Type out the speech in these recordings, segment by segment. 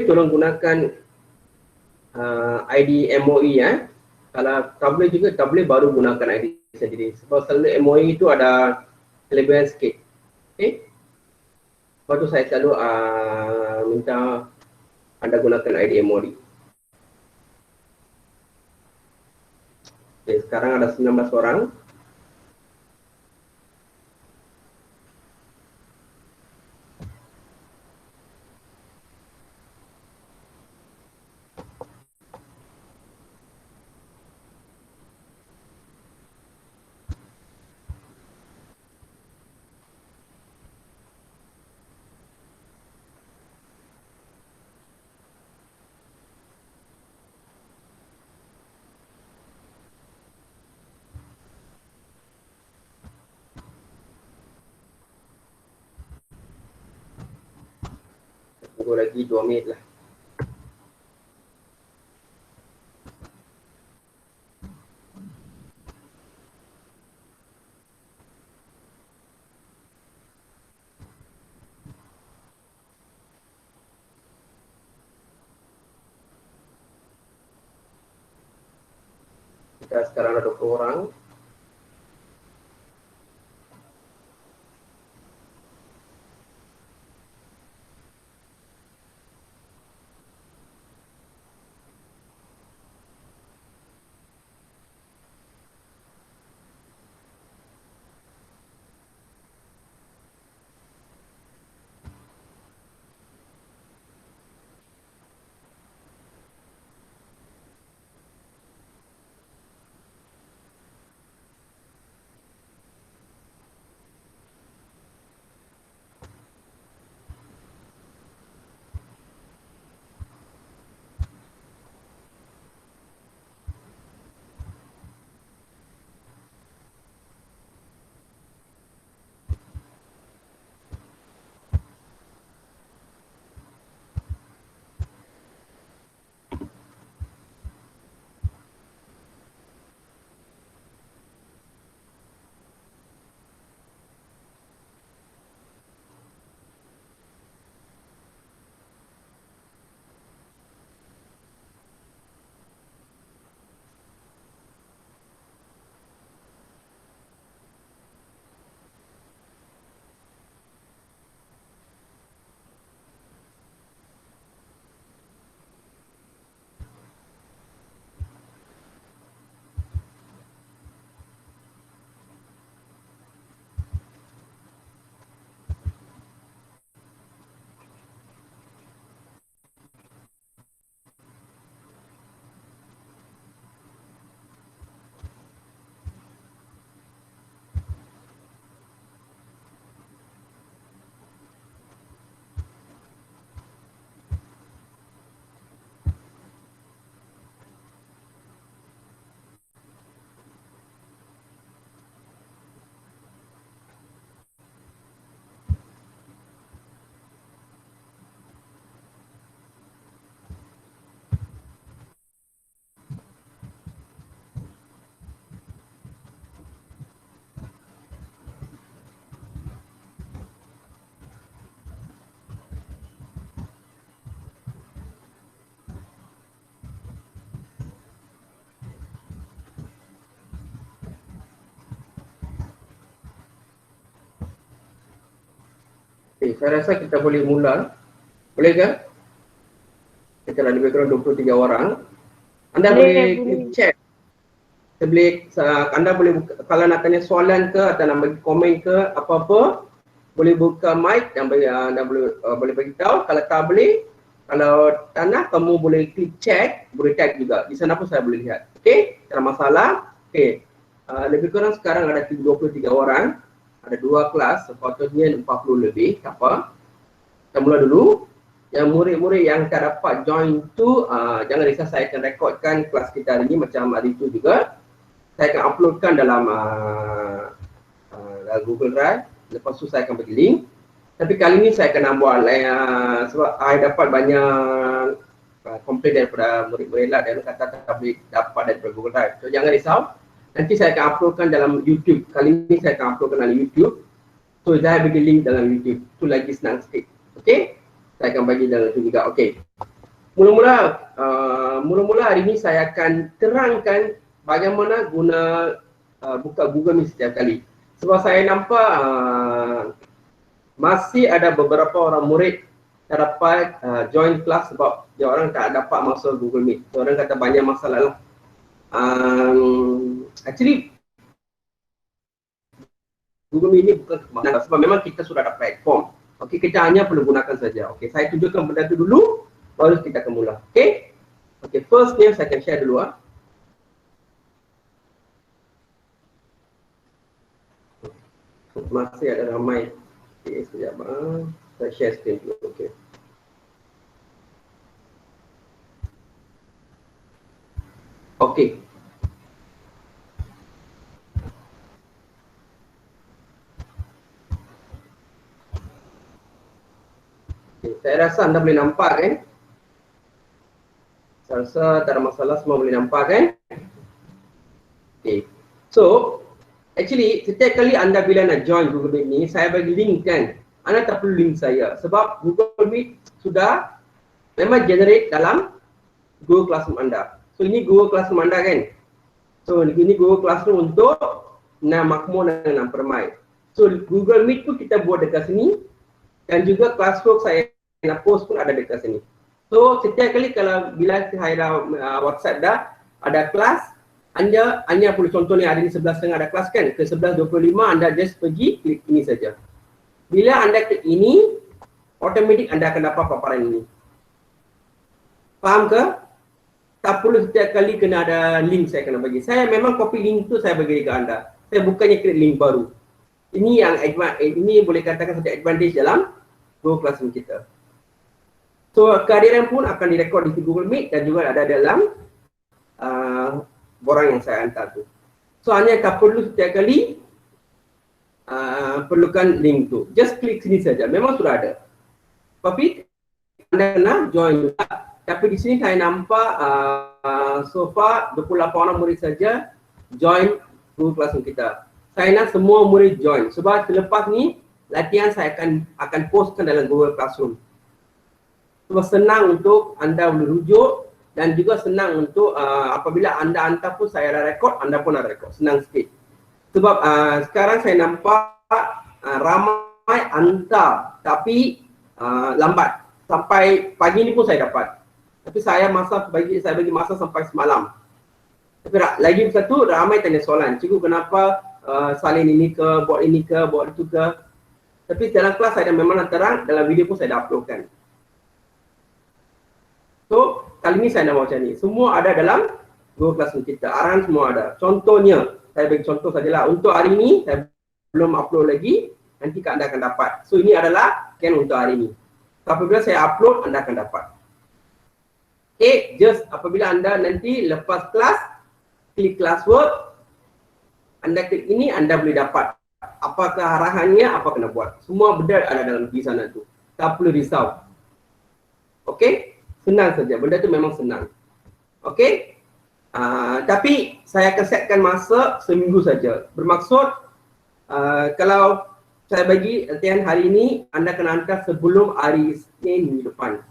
tolong gunakan ID MOE ya. Kalau tak boleh juga, tak boleh baru gunakan ID sendiri. Sebab selalu MOE itu ada kelebihan sikit. Okay. Sebab tu saya selalu minta anda gunakan ID MOE. Okay, sekarang ada 19 orang. Tunggu lagi 2 minit lah. Kita sekarang ada 20 orang. Okay, saya rasa kita boleh mula. Boleh ke? Kita dah lebih kurang 23 orang. Anda boleh klik chat. Anda boleh buka, kalau nak tanya soalan ke atau nak bagi komen ke apa-apa, boleh buka mic dan anda boleh bagi tahu. Kalau tak boleh, kalau tak nak, kamu boleh klik chat, boleh tag juga. Di sana pun saya boleh lihat. Okey, tak ada masalah. Okey. Lebih kurang sekarang ada 23 orang. Ada 2 kelas, sepatutnya 40 lebih. Tak apa. Kita mula dulu. Yang murid-murid yang tak dapat join tu, jangan risau, saya akan rekodkan kelas kita hari ini macam hari itu juga. Saya akan uploadkan dalam Google Drive. Lepas tu saya akan bagi link. Tapi kali ini saya akan buat sebab saya dapat banyak komplain daripada murid-murid lah, dan kata tak boleh dapat daripada Google Drive. So jangan risau. Nanti saya akan uploadkan dalam YouTube. Kali ini saya akan uploadkan dalam YouTube. So saya bagi link dalam YouTube. Itu lagi senang sikit. Okey? Saya akan bagi dalam itu juga. Okey. Mula-mula hari ini saya akan terangkan bagaimana guna buka Google Meet setiap kali. Sebab saya nampak masih ada beberapa orang murid tak dapat join kelas sebab dia orang tak dapat masuk Google Meet. Dia orang kata banyak masalah lah. Actually Google Meet ni bukan kemana sebab memang kita sudah ada platform. Okey, kita hanya perlu gunakan saja. Okey, saya tunjukkan benda tu dulu baru kita akan mula. Okey. Okey, first ni saya akan share dulu Masih ada ramai. Okey, sekejap saya share screen dulu. Okey. Okey. Saya rasa anda boleh nampak kan? Saya rasa tak ada masalah, semua boleh nampak kan? Okay. So, actually setiap kali anda bila nak join Google Meet ni, saya bagi link kan. Anda tak perlu link saya sebab Google Meet sudah memang generate dalam Google Classroom anda. So, ini Google Classroom anda kan? So, ini Google Classroom untuk Nak Makmur dan Nak Permai. So, Google Meet pun kita buat dekat sini dan juga classwork saya nak post pun ada dekat sini. So setiap kali kalau bila saya dah WhatsApp dah ada kelas, anda hanya perlu contohnya hari ni 11.30 ada kelas kan, ke 11.25 anda just pergi klik ini saja. Bila anda klik ini, automatik anda akan dapat paparan ini. Faham ke? Tak perlu setiap kali kena ada link saya kena bagi. Saya memang copy link tu saya bagi ke anda. Saya bukannya create link baru. Ini yang ini boleh katakan satu advantage dalam Google Classroom kita. So kehadiran pun akan direkod di Google Meet dan juga ada dalam borang yang saya hantar tu. So hanya tak perlu setiap kali perlukan link tu. Just klik sini saja. Memang sudah ada. Tapi anda kena join juga. Tapi di sini saya nampak so far 28 orang murid saja join Google Classroom kita. Saya nak semua murid join. Sebab selepas ni latihan saya akan postkan dalam Google Classroom. Sebab senang untuk anda boleh rujuk dan juga senang untuk apabila anda hantar pun saya ada rekod, anda pun ada rekod. Senang sikit. Sebab sekarang saya nampak ramai hantar tapi lambat. Sampai pagi ni pun saya dapat. Tapi saya bagi masa sampai semalam. Tapi lagi satu ramai tanya soalan. Cikgu kenapa salin ini ke, buat ini ke, buat itu ke. Tapi dalam kelas saya memang terang, dalam video pun saya dah uploadkan. So, kali ni saya nak buat macam ni. Semua ada dalam Google Classroom kita. Arahan semua ada. Contohnya, saya bagi contoh sajalah. Untuk hari ni, saya belum upload lagi. Nanti anda akan dapat. So, ini adalah scan untuk hari ni. So, apabila saya upload, anda akan dapat. Okay, just apabila anda nanti lepas kelas, klik classwork, anda klik ini, anda boleh dapat. Apakah arahannya, apa kena buat. Semua benda ada dalam di sana tu. Tak perlu risau. Okay? Senang saja. Benda tu memang senang. Okay? Tapi saya akan setkan masa seminggu saja. Bermaksud kalau saya bagi latihan hari ini, anda kena hantar sebelum hari Isnin minggu depan.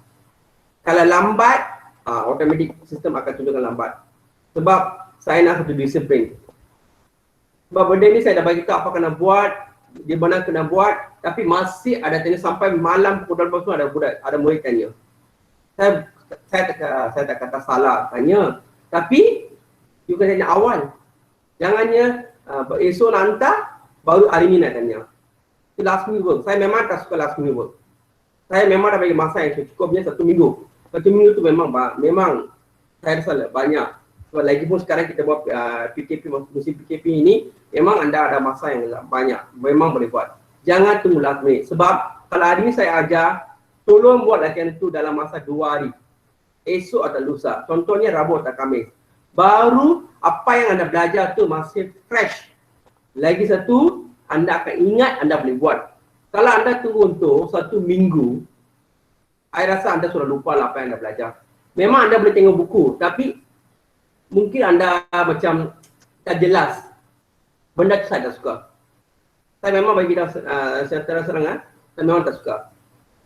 Kalau lambat, automatik sistem akan tunjukkan lambat. Sebab saya nak satu disiplin. Sebab benda ni saya dah bagi tahu apa kena buat, di mana kena buat, tapi masih ada tanya sampai malam pukul 12 tu ada murid tanya. Saya tak kata salah tanya, tapi you kena tanya awal. Jangannya esok nak hantar, baru hari ni nak tanya. Itu last minute work. Saya memang tak suka last minute work. Saya memang dah bagi masa yang cukupnya 1 minggu. 1 minggu tu memang saya rasa banyak. Sebab lagi pun sekarang kita buat PKP, musim PKP ini, memang anda ada masa yang banyak. Memang boleh buat. Jangan tunggu last minute. Sebab kalau hari ni saya ajar, tolong buat latihan itu dalam masa 2 hari. Esok atau lusa. Contohnya Rabu atau Khamis. Baru apa yang anda belajar tu masih fresh. Lagi satu, anda akan ingat anda boleh buat. Kalau anda tunggu untuk 1 minggu, saya rasa anda sudah lupa lah apa yang anda belajar. Memang anda boleh tengok buku, tapi mungkin anda macam tak jelas. Benda tu saya tak suka. Saya memang bagi dah secara serangan, saya memang tak suka.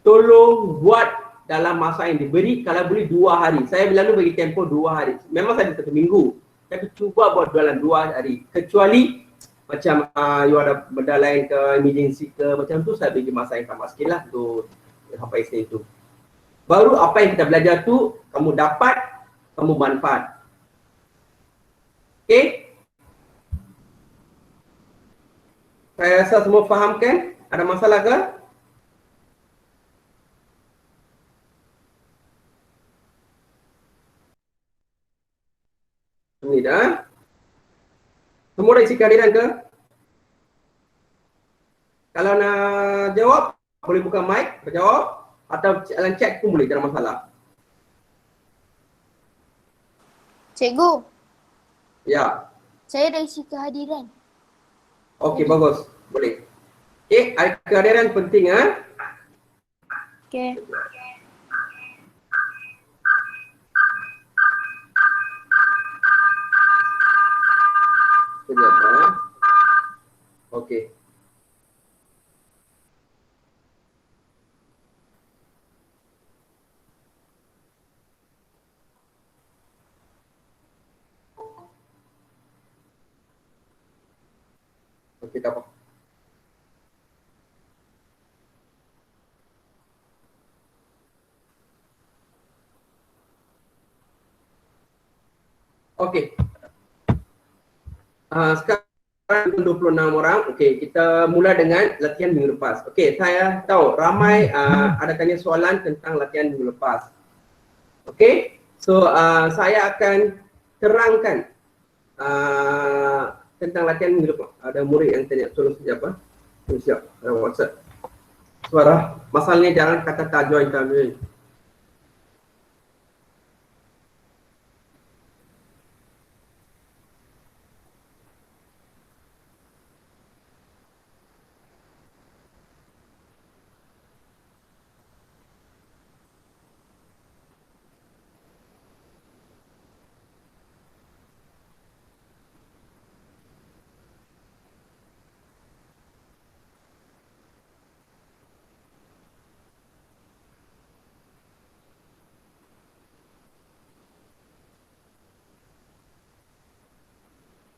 Tolong buat dalam masa yang diberi, kalau boleh 2 hari. Saya lalu bagi tempoh 2 hari. Memang saya ada 1 minggu. Tapi cuba buat dalam 2 hari. Kecuali macam you ada benda lain ke, emergency ke, macam tu saya bagi masa yang sama sikit lah untuk sampai sini tu. Baru apa yang kita belajar tu, kamu dapat, kamu manfaat. Okay? Saya rasa semua faham kan? Ada masalah ke? Ini dah. Semua dah isi kehadiran ke? Kalau nak jawab, boleh buka mic, berjawab. Atau dalam chat pun boleh, tak ada masalah. Cikgu, Ya. saya dah isi kehadiran. Okey, bagus. Boleh. Okey, kehadiran penting ah. Okey. Sekejap ah. Okey. Okey, tak apa. Okey. Sekarang 26 orang. Okey, kita mula dengan latihan minggu lepas. Okey, saya tahu ramai ada tanya soalan tentang latihan minggu lepas. Okey, so saya akan terangkan tentang latihan minggu lepas. Ada murid yang tanya, tolong siapa? Siap, ada WhatsApp. Suara, masalahnya jangan kata tak join kami.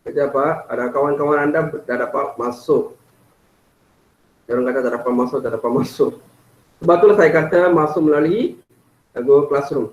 Kejap Pak, ada kawan-kawan anda tak dapat masuk. Jangan kata tak dapat masuk, tak dapat masuk. Sebab itulah saya kata masuk melalui Google Classroom.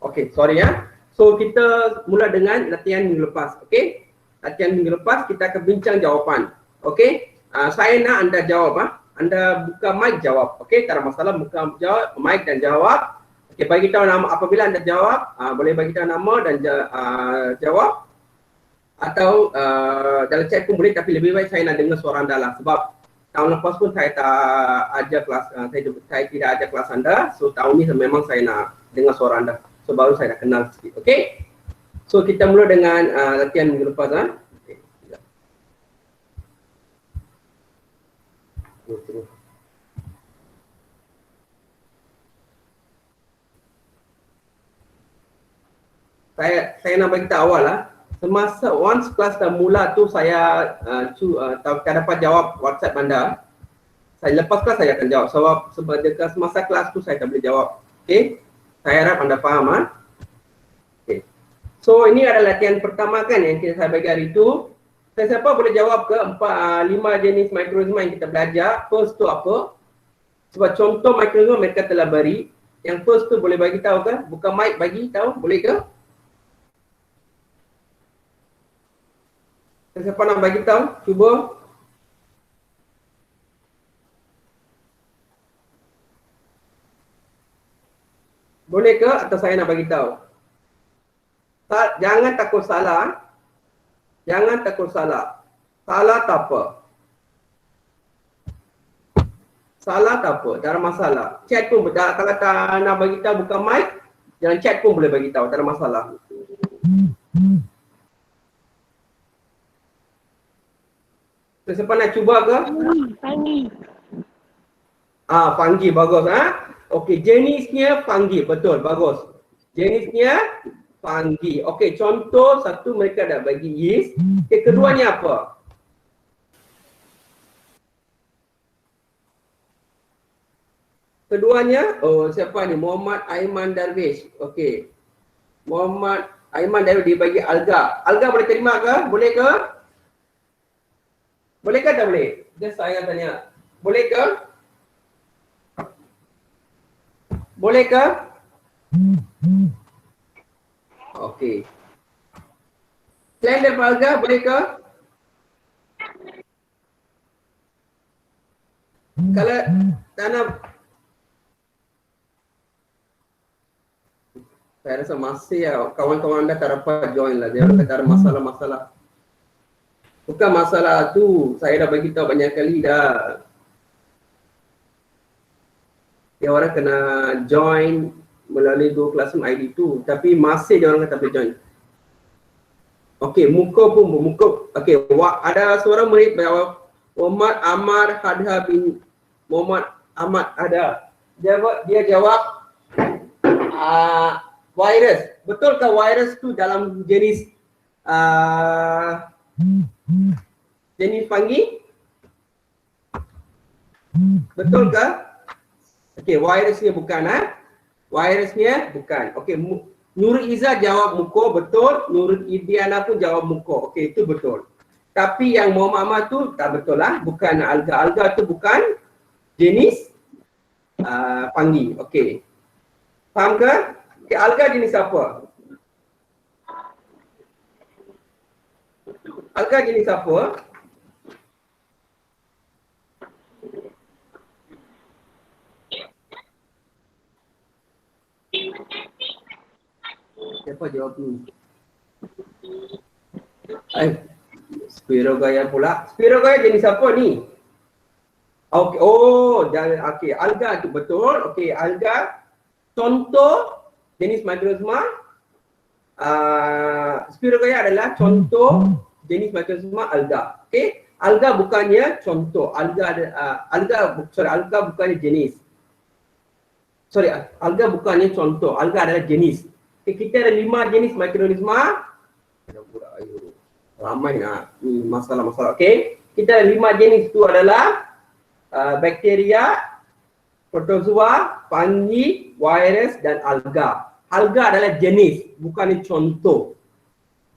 Okey, sorry ya. So kita mula dengan latihan minggu lepas, okey? Latihan minggu lepas kita akan bincang jawapan. Okey? Saya nak anda jawab Anda buka mic jawab. Okey, tak ada masalah, buka jawab, mic dan jawab. Okey, bagi tahu nama apabila anda jawab, boleh bagi tahu nama dan jawab. Atau dalam chat pun boleh, tapi lebih baik saya nak dengar suara anda lah. Sebab tahun lepas pun saya tak ajar kelas, saya tidak ajar kelas anda. So tahun ni memang saya nak dengar suara anda. So baru saya dah kenal sikit. Okey? So kita mula dengan latihan minggu lepas. Saya nak bagi tahu awal lah. Semasa once kelas dah mula tu saya tak dapat jawab WhatsApp anda. Saya lepas kelas saya akan jawab. Sebab dekat semasa kelas tu saya tak boleh jawab. Okey? Saya harap anda faham Okay. So ini adalah latihan pertama kan yang saya bagi hari itu. Siapa boleh jawab ke 5 jenis mikroorganisma yang kita belajar? First tu apa? Sebab contoh mikroorganisma mereka telah beri. Yang first tu boleh bagi tahu ke? Buka mic bagi tahu, boleh ke? Siapa nak bagi tahu? Cuba. Boleh ke atau saya nak bagi tahu? Jangan takut salah. Jangan takut salah. Salah tak apa. Salah tak apa, tak ada masalah. Chat pun, kalau tak nak bagi tahu buka mic, jangan chat pun boleh bagi tahu, tak ada masalah. So, siapa nak cuba ke? Fungi. Fungi bagus Okey, jenisnya fungi, betul, bagus. Jenisnya fungi. Okey, contoh satu mereka dah bagi yeast. Okey, keduanya apa? Keduanya, oh siapa ni? Muhammad Aiman Darwish. Okey. Muhammad Aiman Darwish dia bagi alga. Alga boleh terima ke? Boleh ke? Boleh ke tak boleh? Just saya tanya. Boleh ke? Boleh ke? Okey. Selain daripada alga, boleh ke? Kalau tanam, saya rasa masih ya, kawan-kawan anda tak dapat join lah. Dia kata ada masalah-masalah. Bukan masalah tu, saya dah bagi tahu banyak kali dah. Dia orang kena join melalui Google Classroom ID tu, tapi masih dia orang kata boleh join. Okey, muka pun muka. Okey, ada seorang murid jawab Muhammad Amar Hadha bin Muhammad Ahmad ada. Dia jawab virus. Betulkah virus tu dalam jenis jenis fungi? Betulkah? Okey, virusnya bukan Virusnya bukan. Okey, Nurul Izzah jawab muka, betul. Nurul Idiana pun jawab muka. Okey, itu betul. Tapi yang Muhammad Ahmad tu tak betul lah. Bukan alga. Alga tu bukan jenis fungi. Okey. Faham ke? Okay, alga jenis apa? Alga jenis apa? Siapa jawab ni? Spirogaya pula. Spirogaya jenis apa ni? Okey, oh, okey, alga tu betul. Okey, alga contoh jenis microrhizma. Spirogaya adalah contoh jenis microrhizma alga. Okey, alga bukannya contoh. Alga bukannya jenis. Alga bukannya contoh. Alga adalah jenis. Okay, kita ada 5 jenis microrhizma. Ramai ni masalah-masalah. Okey, kita ada 5 jenis tu adalah bakteria, protozoa, fungi, virus dan alga. Alga adalah jenis, bukan contoh.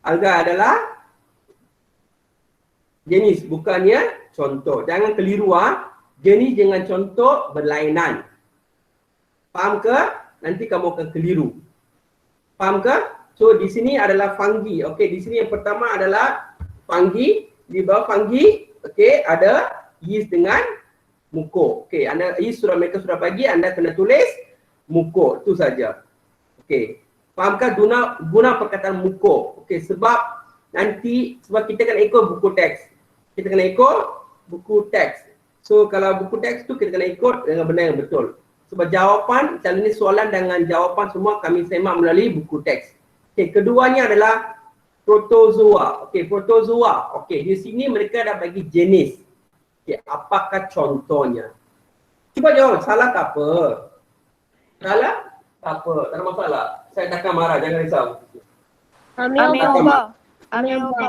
Alga adalah jenis, bukannya contoh. Jangan keliru jenis dengan contoh berlainan. Faham ke? Nanti kamu akan keliru. Faham ke? So di sini adalah fungi. Okey, di sini yang pertama adalah fungi. Di bawah fungi, okey, ada yeast dengan muko. Okey, anda yeast mereka sudah bagi, anda kena tulis muko. Itu saja. Okey. Fahamkah guna perkataan muko? Okey, sebab kita kena ikut buku teks. Kita kena ikut buku teks. So kalau buku teks tu kita kena ikut dengan benda yang betul. Sebab jawapan, macam ni soalan dengan jawapan semua kami semak melalui buku teks. Okey, keduanya adalah protozoa. Okey, protozoa. Okey, di sini mereka dah bagi jenis. Okey, apakah contohnya? Cuba jawab, salah tak apa? Salah? Tak apa, tak ada masalah. Saya takkan marah, jangan risau. Amoeba.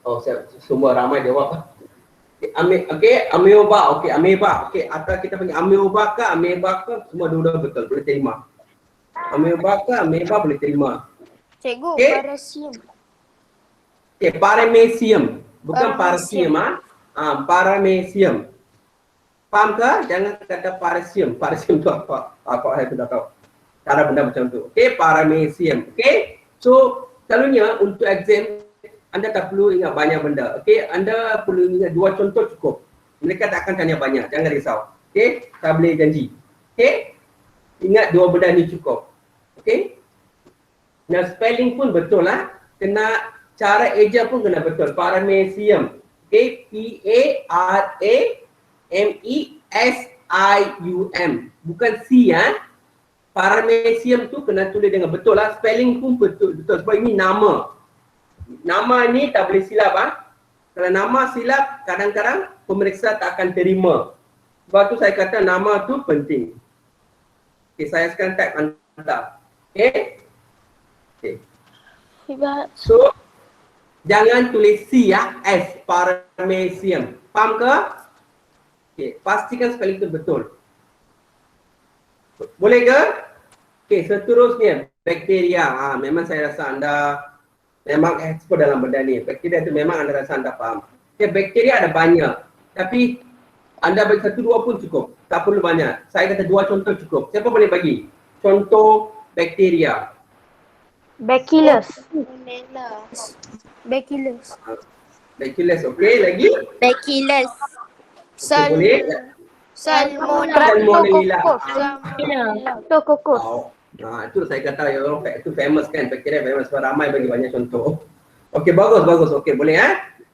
Oh, semua ramai jawab. Okey, amoeba. Okey, amoeba. Okey, atau kita panggil amoeba ke, semua dua-dua betul, boleh terima. Amoeba ke, amoeba boleh terima. Cikgu, Okay. parasium. Okey, paramecium. Bukan parasium paramecium. Faham ke? Jangan kata parasium. Parasium tu apa? Apa saya sudah tahu. Cara benda macam tu. Okey, paramecium. Okey. So, selalunya untuk exam anda tak perlu ingat banyak benda. Okey, anda perlu ingat 2 contoh cukup. Mereka tak akan tanya banyak. Jangan risau. Okey, saya boleh janji. Okey? Ingat 2 benda ni cukup. Okey? Nah, spelling pun betul lah. Kena cara eja pun kena betul. Paramecium. Okey, P-A-R-A-M-E-S-I-U-M. Bukan C Paramecium tu kena tulis dengan betul lah. Spelling pun betul. Sebab ini nama. Nama ni tak boleh silap Kalau nama silap, kadang-kadang pemeriksa tak akan terima. Sebab tu saya kata nama tu penting. Okey, saya sekarang type hantar. Okey. Okey. Hebat. So jangan tulis C ya, S, paramecium. Faham ke? Okey, pastikan spelling itu betul. Boleh ke? Okey, seterusnya bakteria. Memang saya rasa anda memang expert dalam benda ni. Bakteria itu memang anda rasa anda faham. Okey, bakteria ada banyak. Tapi anda bagi satu dua pun cukup. Tak perlu banyak. Saya kata 2 contoh cukup. Siapa boleh bagi? Contoh bakteria. Bacillus. Bacillus. Bacillus, okey. Lagi? Bacillus. Okay, boleh. Salmonella. Streptococcus. Oh. Itu saya kata ya orang itu famous kan. Bakteria famous. Ramai bagi banyak contoh. Okey, bagus. Okey, boleh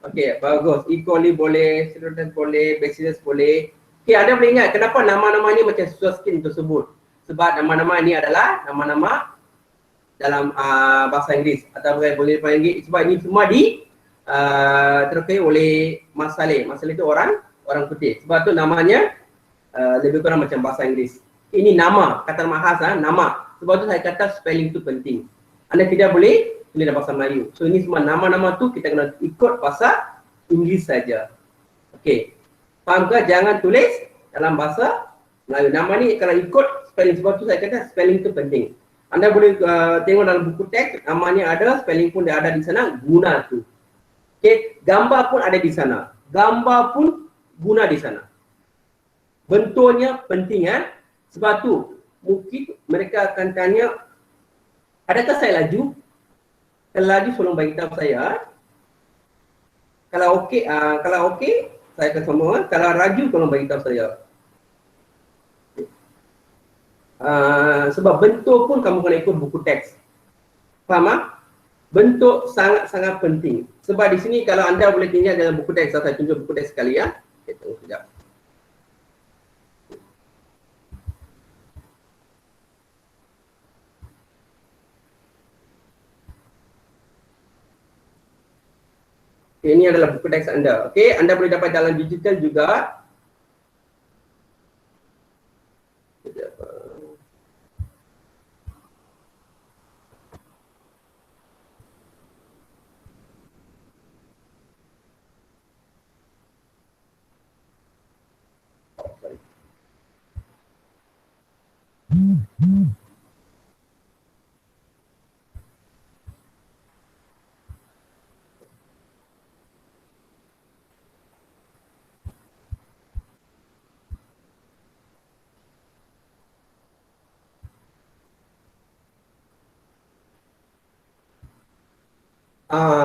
Okey, bagus. E. coli boleh, Pseudomonas boleh, Bacillus boleh. Okey, anda boleh ingat kenapa nama-nama ni macam susah sikit untuk sebut? Sebab nama-nama ni adalah nama-nama dalam bahasa Inggeris atau boleh panggil sebab ini semua terkait oleh Mas Saleh. Mas Saleh itu orang putih. Sebab tu namanya lebih kurang macam bahasa Inggeris. Ini nama, kata mahas nama. Sebab tu saya kata spelling tu penting. Anda tidak boleh tulis dalam bahasa Melayu. So ini semua nama-nama tu kita kena ikut bahasa Inggeris saja. Okey. Faham ke? Jangan tulis dalam bahasa Melayu. Nama ni kalau ikut spelling, sebab tu saya kata spelling tu penting. Anda boleh tengok dalam buku teks, namanya ada, spelling pun dia ada di sana, guna tu. Okey, gambar pun ada di sana. Gambar pun guna di sana. Bentuknya penting Sebab tu mungkin mereka akan tanya, adakah saya laju? Kalau laju tolong bagi tahu saya. Kalau okey, saya akan sambung. Kalau raju tolong bagi tahu saya. Sebab bentuk pun kamu kena ikut buku teks. Faham? Bentuk sangat-sangat penting. Sebab di sini kalau anda boleh tinggal dalam buku teks, saya tunjuk buku teks sekali Kita tunggu sekejap. Okay, ini adalah buku teks anda. Okey, anda boleh dapat dalam digital juga.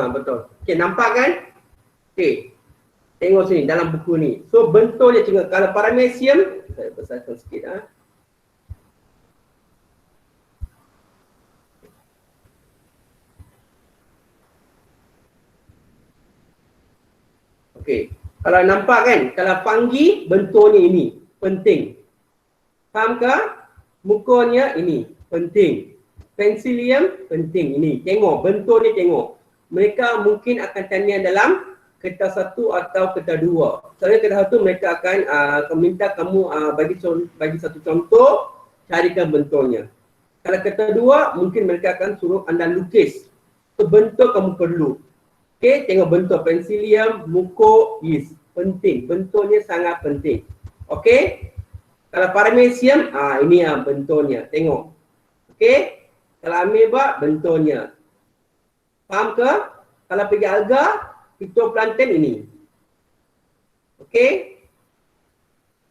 Betul. Okey, nampak kan? Okey. Tengok sini dalam buku ni. So bentuknya tengok kalau paramecium, saya besarkan sikit Okey. Kalau nampak kan, kalau fungi bentuknya ini, penting. Faham ke? Mukanya ini, penting. Penicillium, penting ini. Tengok, bentuk ni tengok. Mereka mungkin akan tanya dalam kertas 1 atau kertas 2. Soalnya kertas 1 mereka akan minta kamu bagi satu contoh, carikan bentuknya. Kalau kertas 2 mungkin mereka akan suruh anda lukis. So, bentuk kamu perlu. Okey, tengok bentuk penicillium, mucois, penting. Bentuknya sangat penting. Okey? Kalau paramecium, ini bentuknya. Tengok. Okey? Kalau amoeba, bentuknya. Faham ke? Kalau pergi alga, phytoplankton ini. Okey?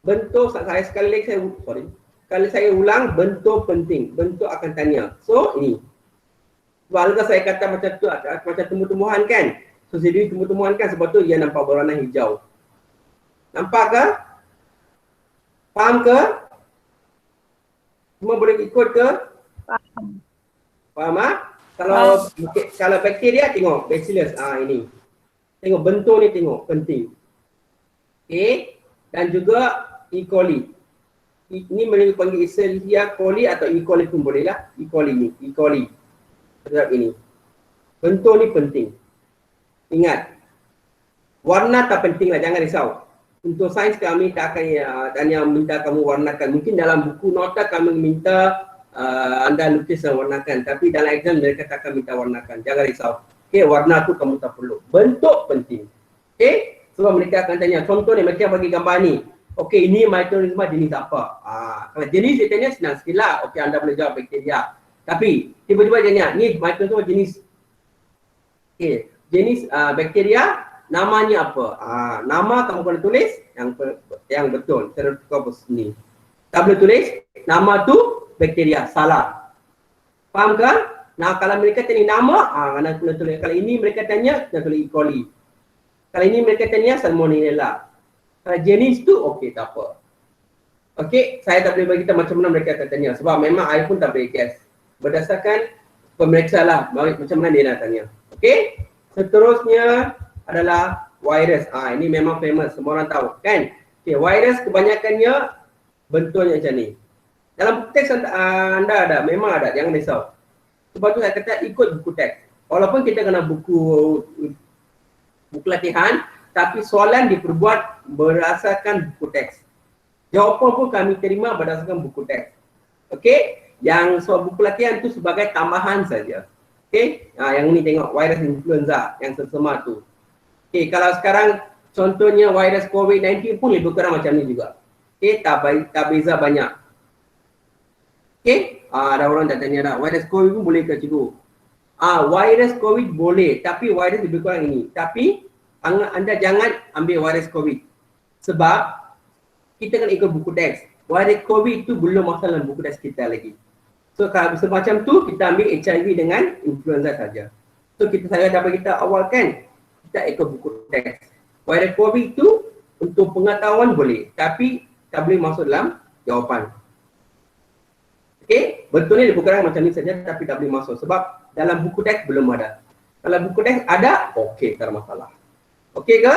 Bentuk saya sekali lagi kalau saya ulang, bentuk penting. Bentuk akan tanya. So, ini. Sebab alga saya kata macam tu, macam tumbuh-tumbuhan kan? So, jadi tumbuh-tumbuhan kan sebab tu ia nampak berwarna hijau. Nampak ke? Faham ke? Semua boleh ikut ke? Faham Kalau bakteria tengok Bacillus ini. Tengok bentuk ni tengok penting. Okey, dan juga E. coli. Ini boleh panggil Escherichia coli atau E. coli pun boleh lah. E. coli ni, E. coli. Sebab ini. Bentuk ni penting. Ingat. Warna tak penting lah, jangan risau. Untuk sains kami tak akan minta kamu warnakan. Mungkin dalam buku nota kami minta anda lukis dan warnakan. Tapi dalam exam mereka tak akan minta warnakan. Jangan risau. Okey, warna tu kamu tak perlu. Bentuk penting. Okey, sebab mereka akan tanya. Contoh ni, mereka bagi gambar ni. Okey, ini microorganisma jenis apa? Kalau jenis dia tanya senang sikit lah. Okey, anda boleh jawab bakteria. Tapi tiba-tiba dia tanya, ni microorganisma jenis. Okey, jenis bakteria, namanya apa? Nama kamu kena tulis yang betul. Cara tukar ni. Tak boleh tulis nama tu bakteria, salah. Faham ke? Nah, kalau mereka tanya nama, anda kena tulis. Kalau ini mereka tanya, kena tulis E. coli. Kalau ini mereka tanya Salmonella. Kalau jenis tu, okey, tak apa. Okey, saya tak boleh beritahu macam mana mereka akan tanya. Sebab memang saya pun tak boleh guess. Berdasarkan pemeriksa lah, macam mana dia nak tanya. Okey, seterusnya adalah virus. Ini memang famous, semua orang tahu kan. Okey, virus kebanyakannya bentuknya macam ni. Dalam buku teks anda ada, memang ada, jangan risau. Sebab tu saya kata ikut buku teks. Walaupun kita kena buku latihan, tapi soalan diperbuat berdasarkan buku teks. Jawapan pun kami terima berdasarkan buku teks. Okey, yang soal buku latihan tu sebagai tambahan saja. Okey, yang ni tengok virus influenza yang sesama tu. Okey, kalau sekarang contohnya virus COVID-19 pun lebih kurang macam ni juga. Okey, tak beza banyak. Okey, ada orang tak tanya dah, virus COVID pun boleh ke cikgu? Virus COVID boleh, tapi virus lebih kurang ini. Tapi anda jangan ambil virus COVID. Sebab kita kena ikut buku teks. Virus COVID itu belum masuk dalam buku teks kita lagi. So kalau semacam tu, kita ambil HIV dengan influenza saja. So saya dah beritahu awal kan, kita ikut buku teks. Virus COVID itu untuk pengetahuan boleh, tapi tak boleh masuk dalam jawapan. Okey, betulnya lebih kurang macam ni saja, tapi tak boleh masuk sebab dalam buku teks belum ada. Kalau buku teks ada, okey, tak ada masalah. Okey ke?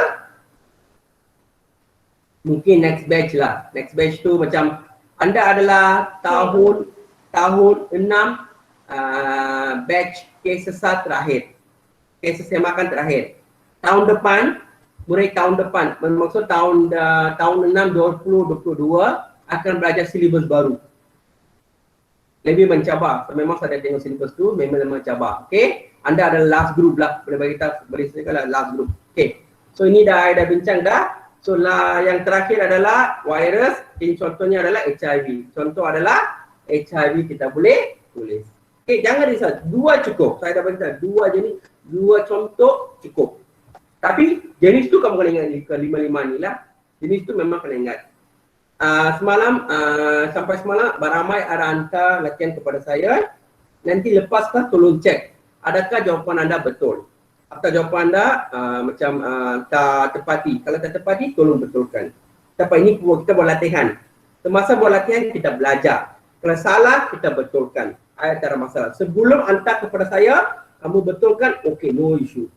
Mungkin next batch lah. Next batch tu macam anda adalah tahun 6 batch kes sesat terakhir. Kes semakan terakhir. Tahun depan, mulai tahun depan, bermaksud tahun 6 2022 akan belajar silibus baru. Lebih mencabar. So, memang saya tengok silibus tu memang mencabar. Okey, anda adalah last group lah. Boleh bagi kita berisikan last group. Okey. So ini dah bincang dah. So yang terakhir adalah virus. Ini contohnya adalah HIV. Contoh adalah HIV kita boleh tulis. Okey, jangan risau. 2 cukup. Saya dah beritahu 2 jenis, 2 contoh cukup. Tapi jenis tu kamu kena ingat ke 5 ni lah. Jenis tu memang kena ingat. Sampai semalam Baramai ada hantar latihan kepada saya. Nanti lepas kan tolong cek adakah jawapan anda betul. Atau jawapan anda tak tepati. Kalau tak tepati tolong betulkan. Tapi ini kita buat latihan. Semasa buat latihan kita belajar. Kalau salah kita betulkan. Tak ada masalah. Sebelum hantar kepada saya, kamu betulkan, okey, no issue.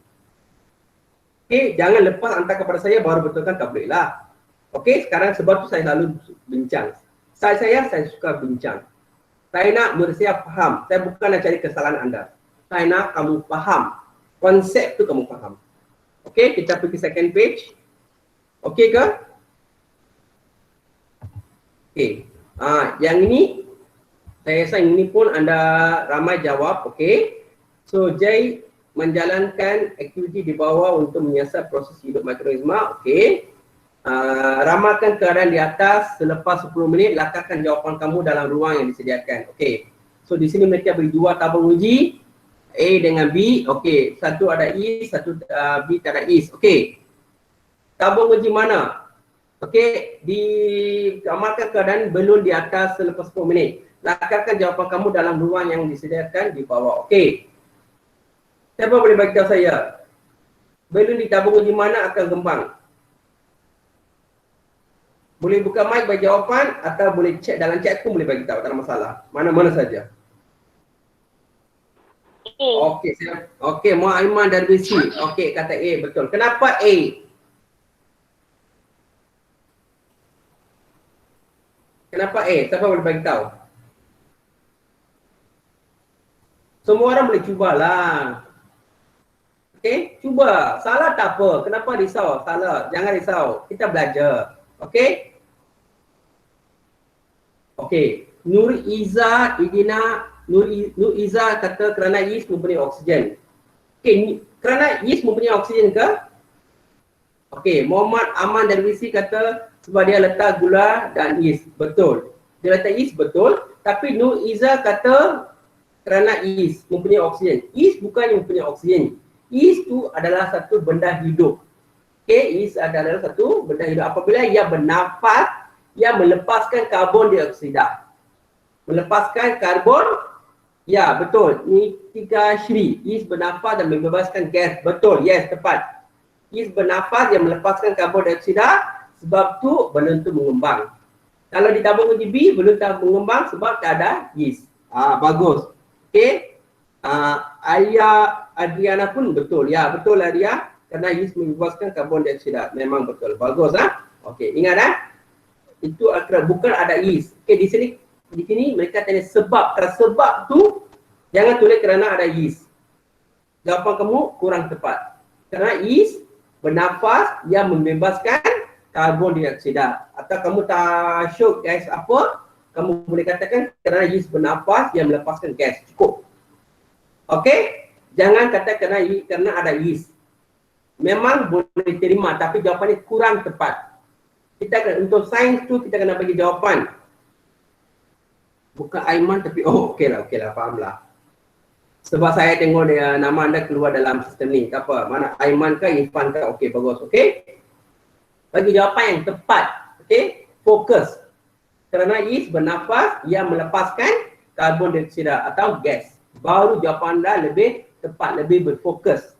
Okey, jangan lepas hantar kepada saya baru betulkan, tak boleh lah. Okey, sekarang sebab tu saya selalu bincang. Saya suka bincang. Saya nak murid saya faham. Saya bukan nak cari kesalahan anda. Saya nak kamu faham. Konsep tu kamu faham. Okey, kita pergi second page. Okey ke? Okey. Yang ini, saya rasa ini pun anda ramai jawab. Okey. So, Jay menjalankan aktiviti di bawah untuk menyiasat proses hidup mikroorganisma. Okey. Ramalkan keadaan di atas selepas 10 minit, letakkan jawapan kamu dalam ruang yang disediakan. Okey. So di sini mereka beri 2 tabung uji, A dengan B. Okey, satu ada is, satu B tak ada is. Okey. Tabung uji mana? Okey, diamalkan keadaan belum di atas selepas 10 minit. Letakkan jawapan kamu dalam ruang yang disediakan di bawah. Okey. Siapa boleh bagi tahu saya? Belum di tabung uji mana akan kembang? Boleh buka mic bagi jawapan atau boleh cek dalam chat pun boleh bagi tahu, tak ada masalah. Mana-mana saja. Okey, okey, Muhammad Aiman dari BC. Okey, kata A, betul. Kenapa A? Kenapa A? Siapa boleh bagi tahu? Semua orang boleh cubalah. Okey, cuba. Salah tak apa. Kenapa risau? Salah. Jangan risau. Kita belajar. Okey? Okey. Nur Iza Idina Nur Iza kata kerana yeast mempunyai oksigen. Okey, kerana yeast mempunyai oksigen ke? Okey, Muhammad Aman Darwisi kata sebab dia letak gula dan yeast. Betul. Dia letak yeast betul, tapi Nur Iza kata kerana yeast mempunyai oksigen. Yeast bukannya mempunyai oksigen. Yeast tu adalah satu benda hidup. Okey, yeast adalah satu benda hidup. Apabila ia bernafas, ia melepaskan karbon dioksida. Melepaskan karbon, ya betul. Ni tiga Shri. Yeast bernafas dan membebaskan gas. Betul, yes, tepat. Yeast bernafas yang melepaskan karbon dioksida, sebab tu benda tu mengembang. Kalau ditabung uji B, belum tak mengembang sebab tak ada yeast. Bagus. Okey. Alia Adriana pun betul. Ya, betul Alia. Kerana yeast membebaskan karbon dioksida. Memang betul. Bagus Okey, ingat itu bukan ada yeast. Okey, di sini mereka tanya sebab. Kalau sebab tu jangan tulis kerana ada yeast. Jawapan kamu kurang tepat. Kerana yeast bernafas yang membebaskan karbon dioksida. Atau kamu tak sure gas apa, kamu boleh katakan kerana yeast bernafas yang melepaskan gas. Cukup. Okey? Jangan kata kerana ada yeast. Memang boleh terima tapi jawapannya kurang tepat. Untuk sains tu kita kena bagi jawapan. Bukan Aiman tapi okeylah, fahamlah. Sebab saya tengok dia nama anda keluar dalam sistem ni. Tak apa, mana Aiman ke Irfan ke, okey bagus, okey. Bagi jawapan yang tepat, okey. Fokus. Kerana yeast bernafas yang melepaskan karbon dioksida atau gas. Baru jawapan anda lebih tepat, lebih berfokus.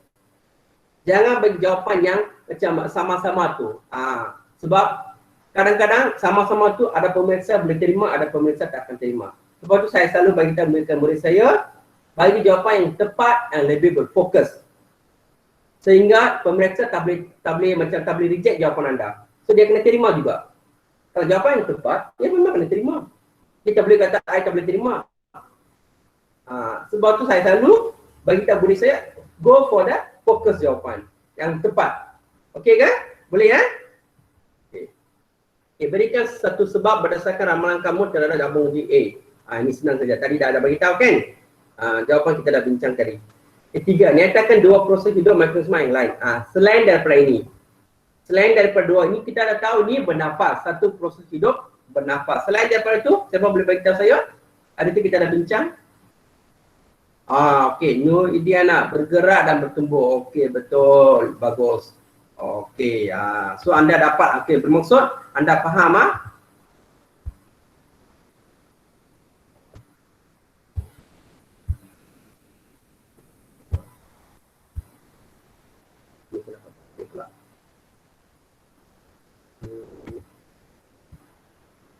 Jangan bagi jawapan yang macam sama-sama tu. Sebab kadang-kadang sama-sama tu ada pemirsa boleh terima, ada pemirsa tak akan terima. Sebab tu saya selalu bagi tahu murid saya, bagi jawapan yang tepat yang lebih berfokus. Sehingga pemirsa tak boleh reject jawapan anda. So dia kena terima juga. Kalau jawapan yang tepat, dia memang kena terima. Kita boleh kata saya tak boleh terima. Sebab tu saya selalu bagi tahu murid saya, go for the fokus jawapan yang tepat. Okey kan? Boleh Okay, berikan satu sebab berdasarkan ramalan kamu terhadap jawapan uji A. Ini senang saja. Tadi dah ada beritahu kan? Jawapan kita dah bincang tadi. Ketiga, nyatakan dua proses hidup mikroorganisma yang lain. Selain daripada ini. Selain daripada dua ini, kita dah tahu ni bernafas. Satu proses hidup bernafas. Selain daripada itu, siapa boleh beritahu saya? Ada tu kita dah bincang. Okey, Nur Idiana, bergerak dan bertumbuh. Okey, betul. Bagus. Okey, so anda dapat, bermaksud anda faham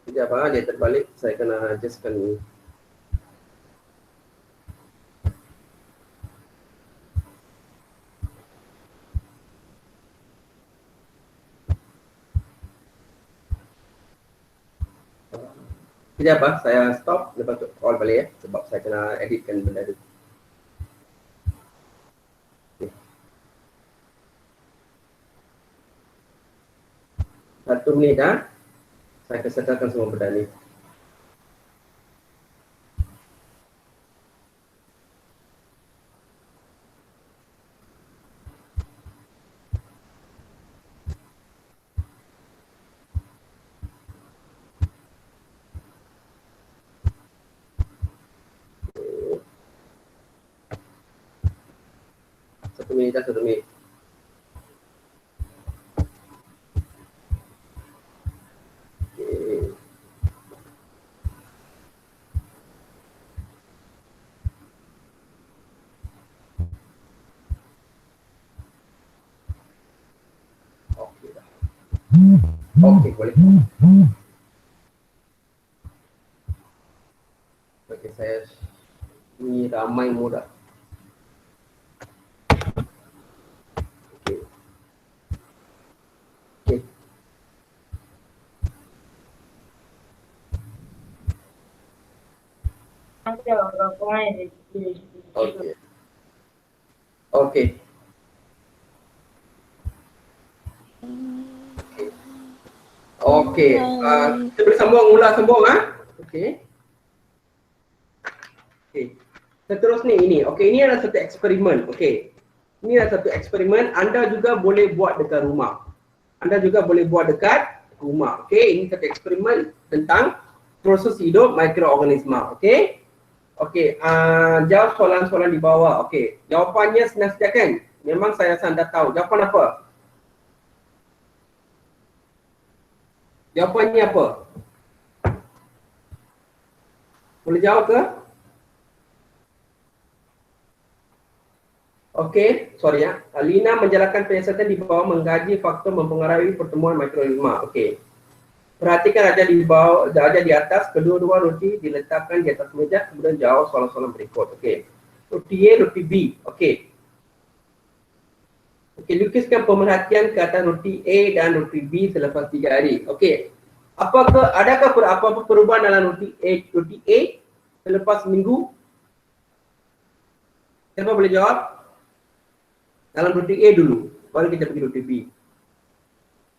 Sekejap dia terbalik, saya kena adjustkan ni. Sekejap saya stop, lepas tu call balik sebab saya kena editkan benda tu. Okay. 1 minit saya akan settlekan semua benda ni. Satu minit. Okey, boleh. Okey, saya ni ramai mudah. Okey. Okey. Kita boleh sambung Okey. Seterusnya ini. Okey, ini adalah satu eksperimen. Okey. Ini adalah satu eksperimen. Anda juga boleh buat dekat rumah. Anda juga boleh buat dekat rumah. Okey, ini satu eksperimen tentang proses hidup mikroorganisma. Okey. Okey, jawab soalan-soalan di bawah. Okey, jawapannya senang saja kan? Memang saya rasa anda tahu. Jawapan apa? Jawapannya apa? Boleh jawab ke? Okey, sorry ya. Lina menjalankan penyiasatan di bawah mengkaji faktor mempengaruhi pertumbuhan mikroorganisma. Okey. Perhatikan ada di bawah, ada di atas, kedua-dua roti diletakkan di atas meja, kemudian jawab soalan-soalan berikut. Okey. Roti A, roti B. Okey. Okey, lukiskan pemerhatian ke atas roti A dan roti B selepas 3 hari. Okey. Adakah apa-apa perubahan dalam roti A selepas seminggu? Siapa boleh jawab? Dalam roti A dulu, baru kita pergi roti B.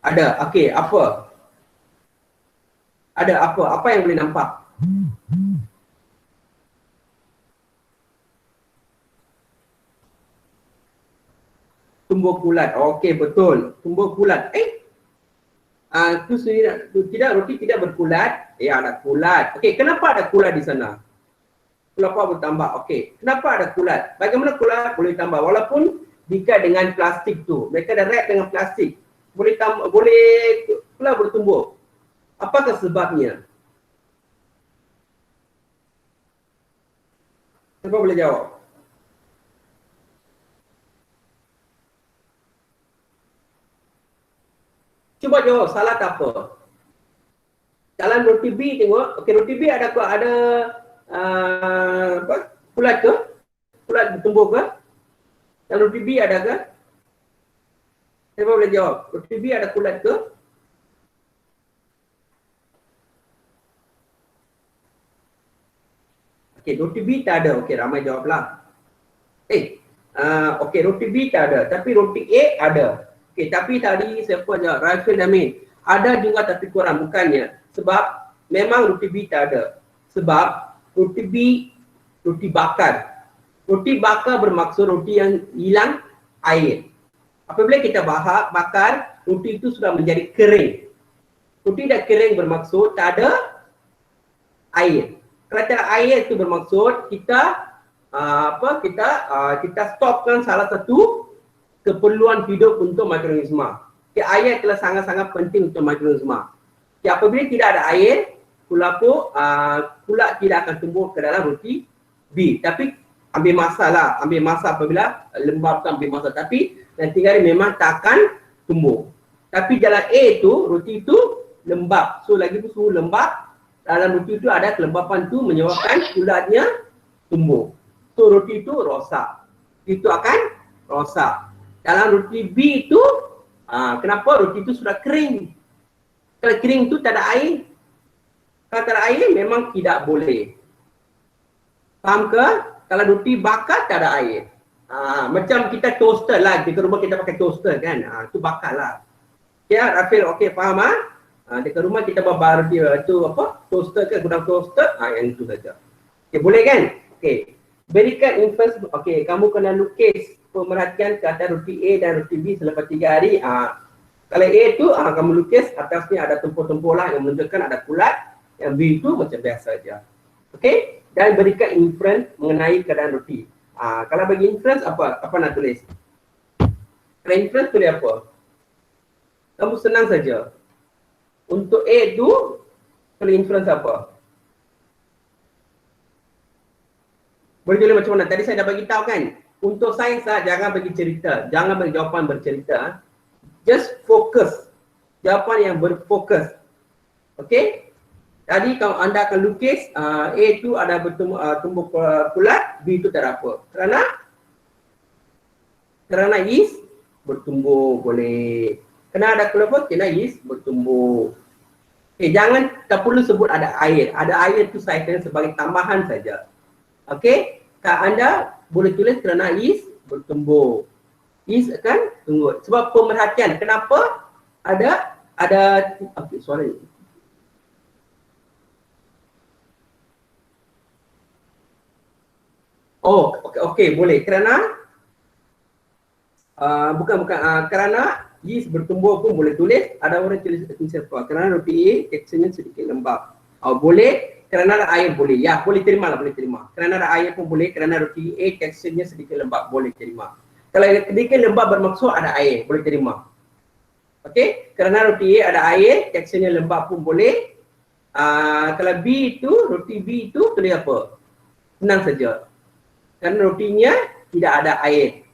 Ada, okey, apa? Ada apa? Apa yang boleh nampak? Tumbuh kulat. Okey, betul. Tumbuh kulat. Itu tidak, roti tidak berkulat. Ada kulat. Okey, kenapa ada kulat di sana? Kenapa bertambah? Okey, kenapa ada kulat? Bagaimana kulat boleh tambah? Walaupun diikat dengan plastik tu, mereka dah wrap dengan plastik, boleh kulat bertumbuh. Apakah sebabnya? Siapa boleh jawab? Cuba jawab, salah tak apa? Dalam roti B tengok, okey, roti B ada kulat ke? Kulat bertumbuh ke? Dalam roti B ada ke? Siapa boleh jawab? Roti B ada kulat ke? Okey, roti B tak ada. Okey, ramai jawablah. Okey, roti B tak ada, tapi roti A ada. Okey, tapi tadi siapa jawab? Raiful Amin. Ada juga tapi kurang, bukannya. Sebab memang roti B tak ada. Sebab roti B roti bakar. Roti bakar bermaksud roti yang hilang air. Apabila kita bakar, roti itu sudah menjadi kering. Roti dah kering bermaksud tak ada air. Kalau tak ada air itu bermaksud kita stopkan salah satu keperluan hidup untuk mikroorganisma. Air telah sangat-sangat penting untuk mikroorganisma. Apabila tidak ada air, kulat tidak akan tumbuh ke dalam roti B. Tapi ambil masa apabila lembab tu ambil masa, tapi nanti hari memang tak akan tumbuh. Tapi jalan A tu, roti itu lembab. So lagi tu suhu lembab, dalam roti itu ada kelembapan tu menyebabkan kulatnya tumbuh. So roti itu rosak. Itu akan rosak. Dalam roti B itu, kenapa roti itu sudah kering? Kalau kering tu tak ada air. Kalau tak ada air memang tidak boleh. Faham ke? Kalau roti bakar tak ada air. Macam kita toaster lah, di rumah kita pakai toaster kan. Itu bakar lah. Okay, Rafil, okey, faham dekat rumah kita bawa tu apa? Toaster ke, gudang toaster, yang itu saja. Okey, boleh kan? Okey. Berikan inference, okey, kamu kena lukis pemerhatian ke atas roti A dan roti B selepas 3 hari. Kalau A tu, kamu lukis atasnya ada tumpul-tumpul lah yang menunjukkan ada kulat. Yang B tu macam biasa saja. Okey? Dan berikan inference mengenai keadaan roti. Kalau bagi inference apa nak tulis? Kalau inference tulis apa? Kamu senang saja. Untuk A tu, tulis inference apa? Boleh tulis macam mana? Tadi saya dah bagi tahu kan. Untuk sains jangan bagi cerita, jangan bagi jawapan bercerita. Just fokus. Jawapan yang berfokus. Okey? Tadi kalau anda akan lukis, A itu ada tumbuh kulat, B itu tak ada apa. Kerana yeast bertumbuh boleh. Kerana ada kulat, kerana yeast bertumbuh. Okay, jangan tak perlu sebut ada air. Ada air itu saya kira sebagai tambahan saja. Okey, anda boleh tulis kerana yeast bertumbuh. Yeast akan tumbuh. Sebab pemerhatian, kenapa ada okey, sorry. Oh, okey, boleh. Kerana kerana yeast bertumbuh pun boleh tulis. Ada orang tulis apa? Kerana roti A teksturnya sedikit lembab. Boleh. Kerana ada air boleh. Ya, boleh terima lah, boleh terima. Kerana ada air pun boleh. Kerana roti A teksturnya sedikit lembab, boleh terima. Kalau sedikit lembab bermaksud ada air, boleh terima. Okey, kerana roti A ada air, teksturnya lembab pun boleh. Kalau B itu, roti B itu tulis apa? Senang saja. Kerana rotinya tidak ada air.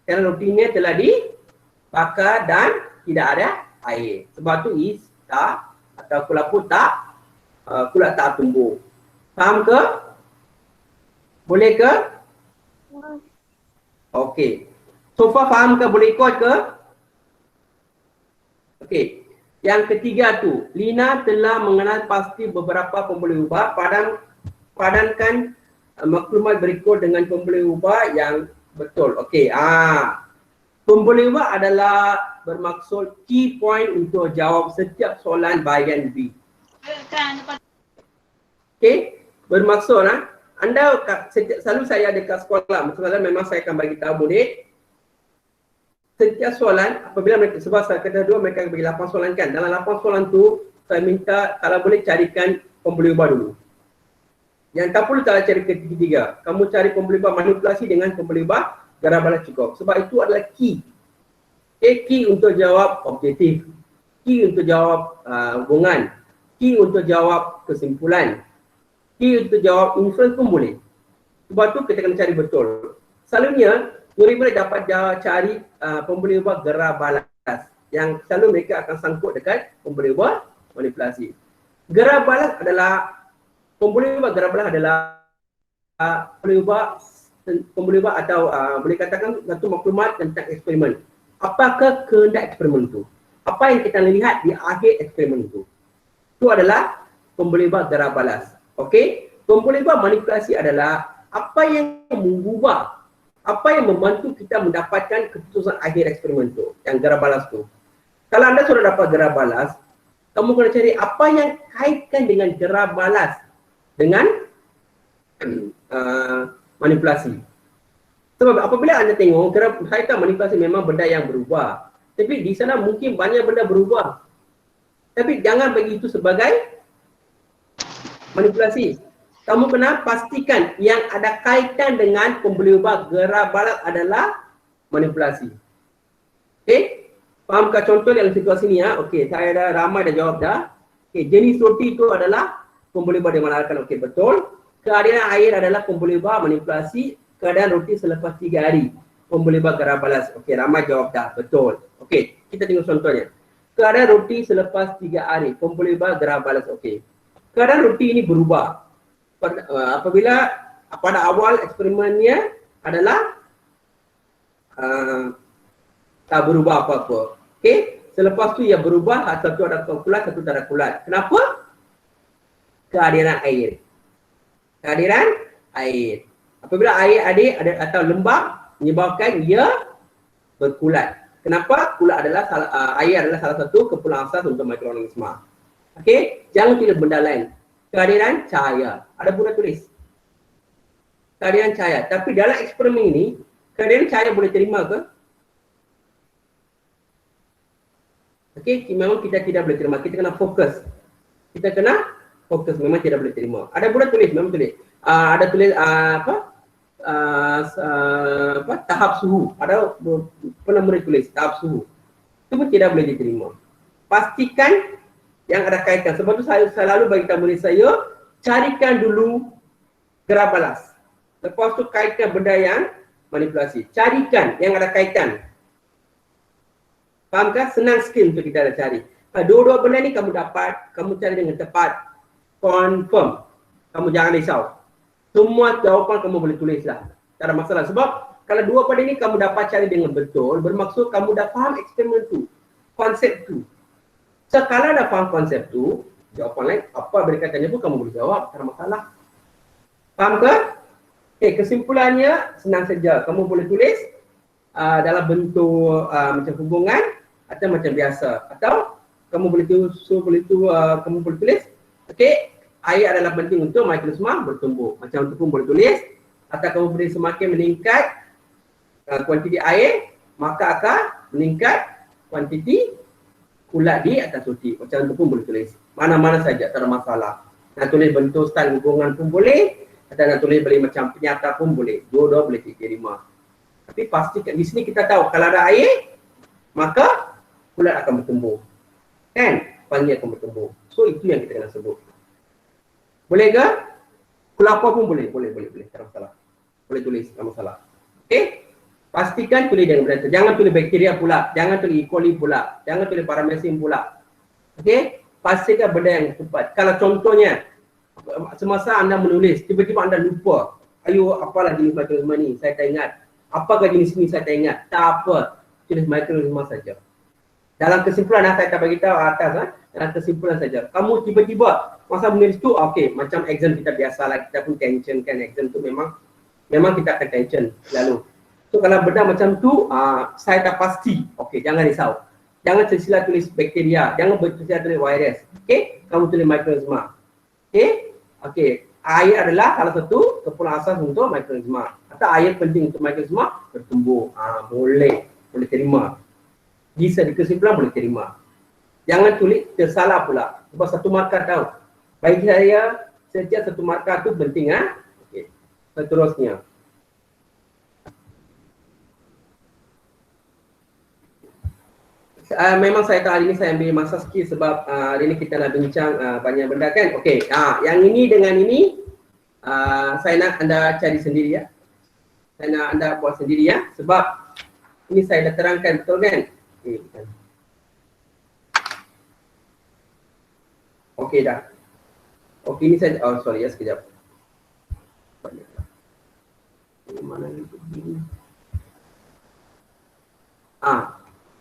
Kerana rotinya telah dibakar dan tidak ada air. Sebab tu yeast tak atau kulaput tak tumbuh. Faham ke? Boleh ke? Okey. So far faham ke? Boleh ikut ke? Okey. Yang ketiga tu, Lina telah mengenal pasti beberapa pembuluh ubah. Padankan maklumat berikut dengan pembuluh ubah yang betul. Okey. Pembuluh ubah adalah bermaksud key point untuk jawab setiap soalan bahagian B. Okey, bermaksud anda selalu saya ada kat sekolah, maksudnya memang saya akan bagi tahu murid setiap soalan apabila mereka, sebab saya kata dua mereka bagi 8 soalan kan. Dalam 8 soalan tu saya minta kalau boleh carikan pembuluh ubah dulu. Yang tak perlu tak cari ketiga. Kamu cari pembuluh ubah manipulasi dengan pembuluh ubah garah balas cukup. Sebab itu adalah key. Okay, key untuk jawab objektif. Key untuk jawab hubungan. Key untuk jawab kesimpulan. Key untuk jawab inference pun boleh. Sebab tu kita kena cari betul. Selalunya murid boleh dapat cari pembuluh ubah gerah balas yang selalu mereka akan sangkut dekat pembuluh ubah manipulasi. Gerah balas adalah pembuluh ubah gerah balas adalah pembuluh ubah atau boleh katakan satu maklumat tentang eksperimen. Apakah kehendak eksperimen itu? Apa yang kita lihat di akhir eksperimen itu? Itu adalah pembuluh ubah gerah balas. Okey? Pembuluh ubah manipulasi adalah apa yang mengubah, apa yang membantu kita mendapatkan keputusan akhir eksperimen itu, yang gerah balas itu. Kalau anda sudah dapat gerah balas, kamu kena cari apa yang kaitkan dengan gerah balas dengan manipulasi. Sebab apabila anda tengok gerah kaitan manipulasi memang benda yang berubah. Tapi di sana mungkin banyak benda berubah. Tapi jangan bagi itu sebagai manipulasi. Kamu kena pastikan yang ada kaitan dengan pembuluh ubah gerah balas adalah manipulasi. Okey? Fahamkah contoh dalam situasi ni ya? Okey, saya dah ramai dah jawab dah. Okey, jenis roti itu adalah pembuluh ubah dimanfaatkan. Okey, betul. Keadaan air adalah pembuluh ubah manipulasi. Keadaan roti selepas 3 hari pembuluh ubah gerah balas. Okey, ramai jawab dah. Betul. Okey, kita tengok contohnya. Keadaan roti selepas 3 hari pembuluh ubah gerah balas. Okey. Keadaan roti ini berubah. Apabila pada awal eksperimennya adalah tak berubah apa-apa. Okey, selepas tu ia berubah, satu ada kulat, satu tak ada kulat. Kenapa? Kehadiran air. Kehadiran air. Apabila air ada atau lembab menyebabkan ia berkulat. Kenapa? Kulat adalah air adalah salah satu keperluan asas untuk mikroorganisma. Okey, jangan pilih benda lain. Kehadiran cahaya. Ada pun tulis. Kehadiran cahaya. Tapi dalam eksperimen ini, kehadiran cahaya boleh terima ke? Okey, memang kita tidak boleh terima. Kita kena fokus. Kita kena fokus. Memang tidak boleh terima. Ada pun tulis. Memang tulis. Ada tulis tahap suhu. Ada pernah murid tulis tahap suhu. Itu pun tidak boleh diterima. Pastikan yang ada kaitan. Sebab tu saya selalu bagi tahu murid saya, carikan dulu gerah balas. Lepas tu kaitkan benda yang manipulasi. Carikan yang ada kaitan. Fahamkah? Senang skill untuk kita cari. Dua-dua benda ni kamu dapat, kamu cari dengan tepat, confirm. Kamu jangan risau. Semua jawapan kamu boleh tulis lah. Tak ada masalah. Sebab kalau dua benda ni kamu dapat cari dengan betul, bermaksud kamu dah faham eksperimen tu, konsep tu. So, kalau dah faham konsep tu, jawapan lain, apa berkaitannya pun kamu boleh jawab, tak ada masalah. Faham ke? Okay, kesimpulannya senang saja. Kamu boleh tulis dalam bentuk macam hubungan atau macam biasa. Atau kamu boleh tulis, okay, air adalah penting untuk mikroorganisma bertumbuh. Macam itu pun boleh tulis. atau kamu beri semakin meningkat kuantiti air, maka akan meningkat kuantiti kulat di atas roti. Macam tu pun boleh tulis. Mana-mana saja, tak ada masalah. Nak tulis bentuk style hubungan pun boleh, atau nak tulis boleh macam penyata pun boleh. Dua-dua boleh diterima. Tapi pastikan di sini kita tahu kalau ada air, maka kulat akan bertumbuh. Kan? Panggil akan bertumbuh. So itu yang kita kena sebut. Boleh ke? Kelapa pun boleh. Boleh. Tak ada masalah. Boleh tulis, tak ada masalah. Okey? Pastikan tulis dengan benar. Jangan tulis bakteria pula. Jangan tulis E. coli pula. Jangan tulis paramesin pula. Okey? Pastikan benda yang tepat. Kalau contohnya, semasa anda menulis, tiba-tiba anda lupa. Ayo, apalah jenis mikroorganisma ni? Saya tak ingat. Apakah jenis ni? Saya tak ingat. Tak apa. Tulis mikroorganisma saja. Dalam kesimpulan, saya tak bagi tahu atas. Dalam kesimpulan saja. Kamu tiba-tiba masa menulis tu, okey, macam exam kita biasalah. Kita pun tension kan. Exam tu memang kita akan tension selalu. So kalau benda macam tu, saya tak pasti. Okey, jangan risau. Jangan tersila tulis bakteria. Jangan tersila tulis virus. Okey, kamu tulis mikroorganisma. Okey, air adalah salah satu keperluan asas untuk mikroorganisma. Atau air penting untuk mikroorganisma bertumbuh. Boleh terima. Bisa dikesimpulan boleh terima. Jangan tulis tersalah pula. Sebab satu markah tahu. Bagi saya, setiap satu markah tu penting. Okey, seterusnya. Memang saya tahu hari ini saya ambil masa sikit sebab hari ini kita nak bincang banyak benda kan. Okey, yang ini dengan ini saya nak anda cari sendiri ya. Saya nak anda buat sendiri ya. Sebab ini saya dah terangkan betul kan. Okey dah. Okey ini saya, sorry ya sekejap. Mana ni?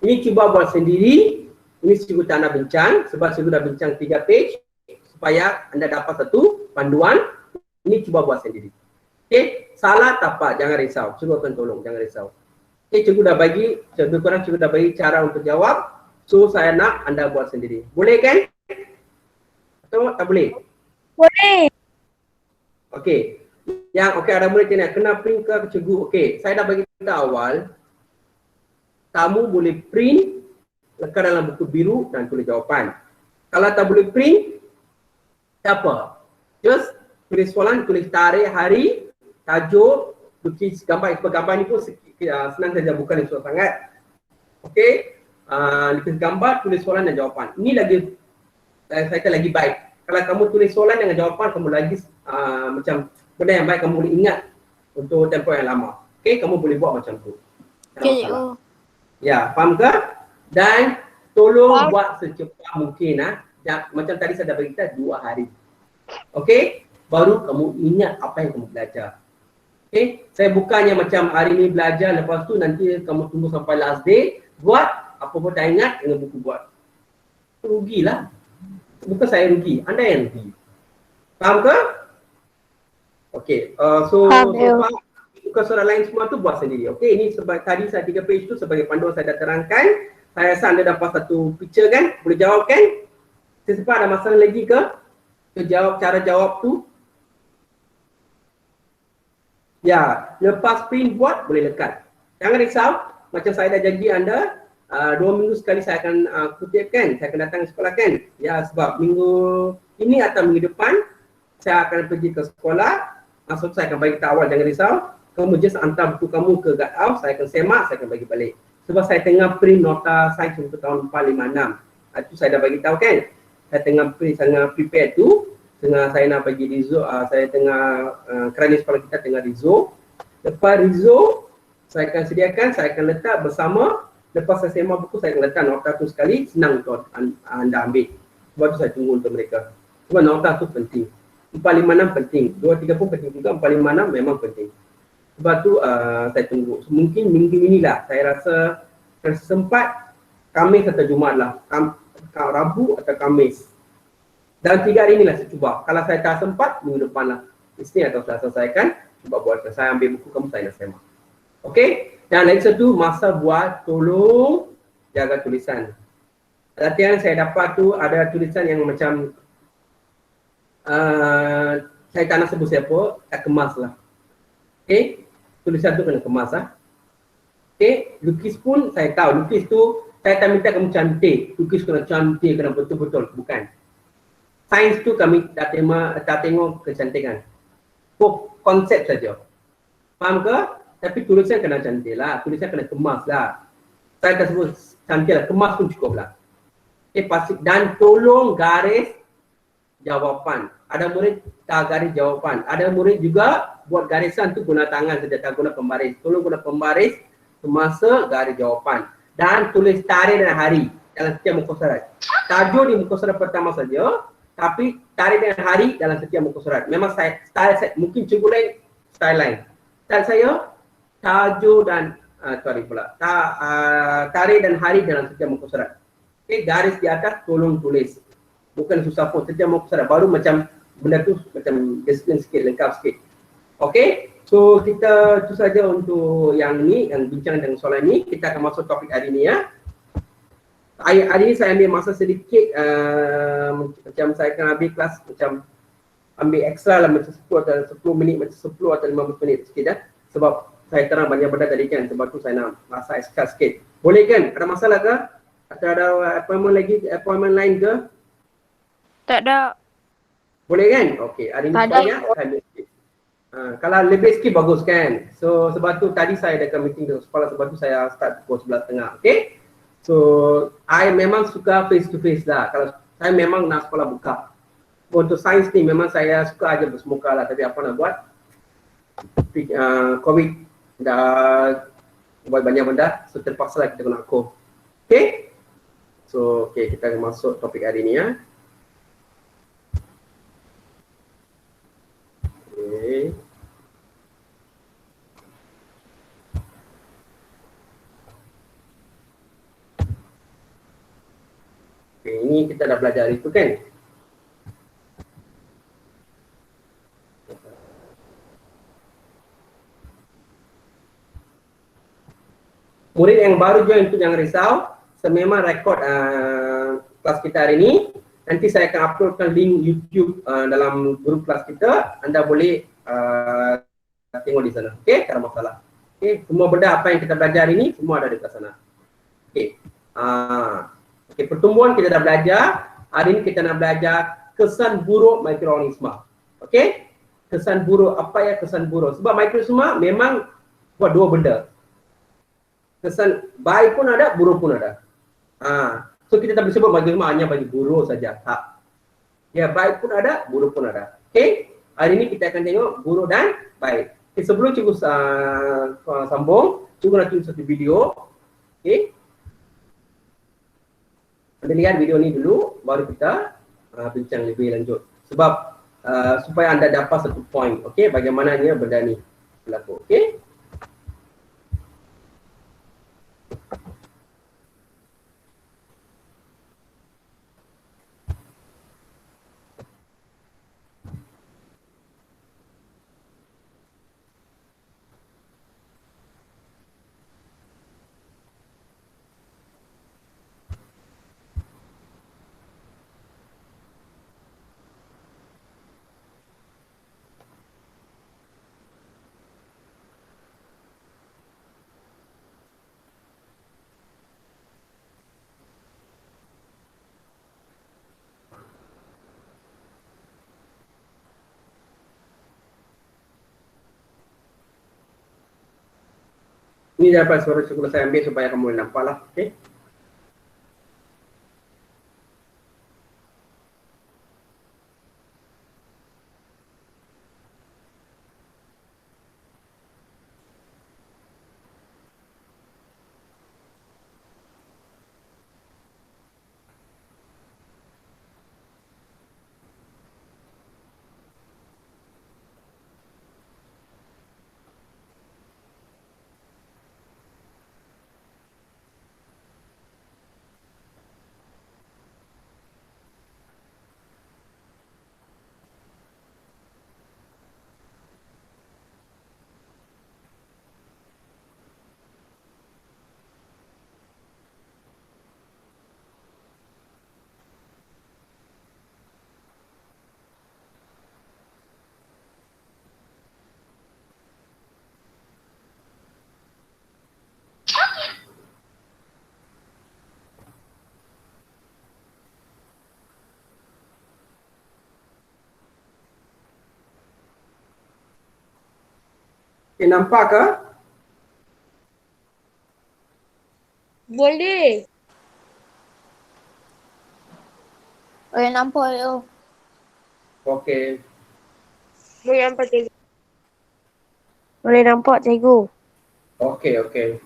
Ini cuba buat sendiri. Ini cikgu tak nak bincang sebab cikgu dah bincang 3 page supaya anda dapat satu panduan. Ini cuba buat sendiri. Okey, salah tak apa, jangan risau. Cikgu akan tolong, jangan risau. Okey, cikgu dah bagi, lebih kurang cikgu dah bagi cara untuk jawab. So saya nak anda buat sendiri. Boleh kan? Atau tak boleh? Boleh. Okey. Okey, ada murid tanya, kena print ke cikgu? Okey, saya dah bagi kita awal. Kamu boleh print, lekat dalam buku biru dan tulis jawapan. Kalau tak boleh print, tak apa. Just tulis soalan, tulis tarikh, hari, tajuk, lukis gambar. Gambar ni pun senang saja, bukan yang susah sangat. Okey, lukis gambar, tulis soalan dan jawapan. Ini lagi, saya kata lagi baik. Kalau kamu tulis soalan dengan jawapan, kamu lagi macam benda yang baik, kamu boleh ingat untuk tempoh yang lama. Okey, kamu boleh buat macam tu. Okey, ya, faham ke? Dan tolong buat secepat mungkin. Macam tadi saya dah beritahu 2 hari. Okey? Baru kamu ingat apa yang kamu belajar. Okey? Saya bukannya macam hari ni belajar, lepas tu nanti kamu tunggu sampai last day, buat apa pun tak ingat, dengan buku buat. Rugilah. Bukan saya rugi, anda yang rugi. Faham ke? Okey, so far bukan soalan lain semua tu buat sendiri. Okey, ini sebab tadi saya 3 page tu sebagai panduan saya dah terangkan. Saya rasa anda dapat satu picture kan? Boleh jawab kan? Sesiapa ada masalah lagi ke? Jawab cara jawab tu. Ya, lepas print buat boleh lekat. Jangan risau, macam saya dah janji anda 2 minggu sekali saya akan kutip kan? Saya akan datang ke sekolah kan? Ya, sebab minggu ini atau minggu depan saya akan pergi ke sekolah. Maksud saya akan bagi tahu awal, jangan risau. Kamu just hantar buku kamu ke guard house, saya akan semak, saya akan bagi balik. Sebab saya tengah print nota sains untuk tahun 456. Itu saya dah bagi tahu kan. Saya tengah print, saya tengah prepare tu. Saya nak bagi Rizo, saya tengah, kerana sekolah kita tengah Rizo. Lepas Rizo, saya akan sediakan, saya akan letak bersama. Lepas saya semak buku, saya akan letak nota tu sekali, senang untuk anda ambil. Sebab tu saya tunggu untuk mereka. Sebab nota tu penting. 456 penting, 23 pun penting juga, 456 memang penting. Sebab tu saya tunggu. Mungkin minggu inilah saya rasa sempat Khamis atau Jumaat lah. Rabu atau Khamis. Dalam 3 hari inilah saya cuba. Kalau saya tak sempat, minggu depan lah. Isnin atau Selasa saya kan cuba buat. Saya ambil buku kamu, saya nak semak. Okey? Dan lagi satu, masa buat tolong jaga tulisan. Latihan saya dapat tu ada tulisan yang macam saya tak nak sebut siapa, tak kemas lah. Okay, tulisan tu kena kemas lah. Okay, lukis pun saya tahu, lukis tu saya tak minta kamu cantik, lukis kena cantik, kena betul-betul, bukan. Sains tu kami tak tengok kecantikan, konsep saja. Faham ke? Tapi tulisan kena cantik lah, tulisan kena kemas lah. Saya akan sebut cantik lah, kemas pun cukup lah. Okay, pasti. Dan tolong garis jawapan. Ada murid tak garis jawapan. Ada murid juga buat garisan tu guna tangan saja, tak guna pembaris. Tolong guna pembaris semasa garis jawapan. Dan tulis tarikh dan hari dalam setiap muka surat. Tajuk di muka surat pertama saja, tapi tarikh dan hari dalam setiap muka surat. Memang style saya mungkin cikgu lain, style lain. Style saya tajuk dan tarikh dan hari dalam setiap muka surat. Okay, garis di atas tolong tulis. Bukan susah pun, setiap muka surat baru macam benda tu macam disiplin sikit, lengkap sikit. Okay, so kita itu saja untuk yang ni, yang bincang dengan soalan ni. Kita akan masuk topik hari ni ya. Hari ni saya ambil masa sedikit, macam saya akan ambil kelas, macam ambil ekstra lah macam 10 atau 10 minit, macam 10 atau 15 minit sikit ya. Sebab saya terang banyak benda tadi kan, sebab tu saya nak masa ekstra sikit. Boleh kan? Ada masalah ke? Atau ada appointment lain ke? Tak ada. Boleh kan? Okey, hari ni banyak saya ambil sikit. Kalau lebih sikit bagus kan? So sebab tu tadi saya ada meeting dengan sekolah, sebab tu saya start pukul 11.30. Okey? So I memang suka face to face lah. Kalau saya memang nak sekolah buka. Untuk sains ni memang saya suka aja bersemuka lah, tapi apa nak buat? COVID dah buat banyak benda, so terpaksa lah kita kena aku. Okey? So kita akan masuk topik hari ni ya. Okay. Okay, ini kita dah belajar itu kan. Murid yang baru join itu jangan risau. Sememang rekod kelas kita hari ini. Nanti saya akan uploadkan link YouTube dalam grup kelas kita. Anda boleh tengok di sana. Okey, tak ada masalah. Okey, semua benda apa yang kita belajar hari ini semua ada di kelas sana. Okey. Okey, pertumbuhan kita dah belajar. Hari ini kita nak belajar kesan buruk mikroorganisma. Okey? Kesan buruk, apa ya kesan buruk? Sebab mikroorganisma memang buat dua benda. Kesan baik pun ada, buruk pun ada. So kita tak boleh sebut mikroorganisma hanya bagi buruk saja. Tak. Ya, baik pun ada, buruk pun ada. Okey? Hari ini kita akan tengok buruk dan baik. Okay, sebelum cikgu sambung, cikgu nak tunjuk satu video. Okey? Anda lihat video ni dulu, baru kita bincang lebih lanjut. Sebab supaya anda dapat satu point, okey, bagaimananya benda ni berlaku, okey? Ini dapat suara cukup saya ambil supaya kamu nampak lah, okey? Okay, nampak ke? Boleh. Boleh nampak tu. Okay. Boleh nampak cikgu. Boleh nampak cikgu. Okay, okay.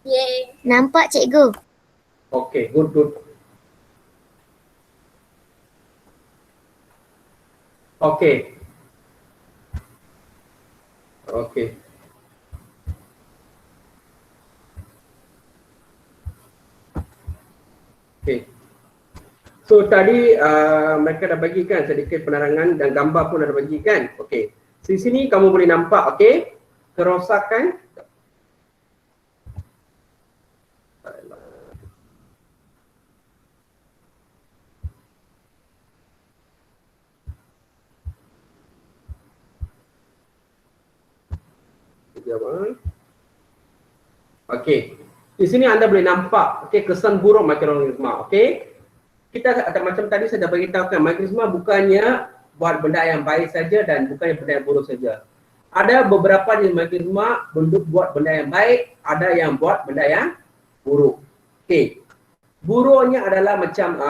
Yeay. Nampak cikgu. Okay, good, good. Okay. Okay. Okay. So tadi mereka dah bagikan sedikit penerangan dan gambar pun dah bagikan. Okay. Di sini kamu boleh nampak, okay, kerosakan. Okay. Di sini anda boleh nampak, okay, kesan buruk mikroorganisma. Okay. Kita ada macam tadi saya dah beritahukan, mikroorganisma bukannya buat benda yang baik saja dan bukannya benda yang buruk saja. Ada beberapa jenis mikroorganisma buat benda yang baik, ada yang buat benda yang buruk. Okay. Buruknya adalah macam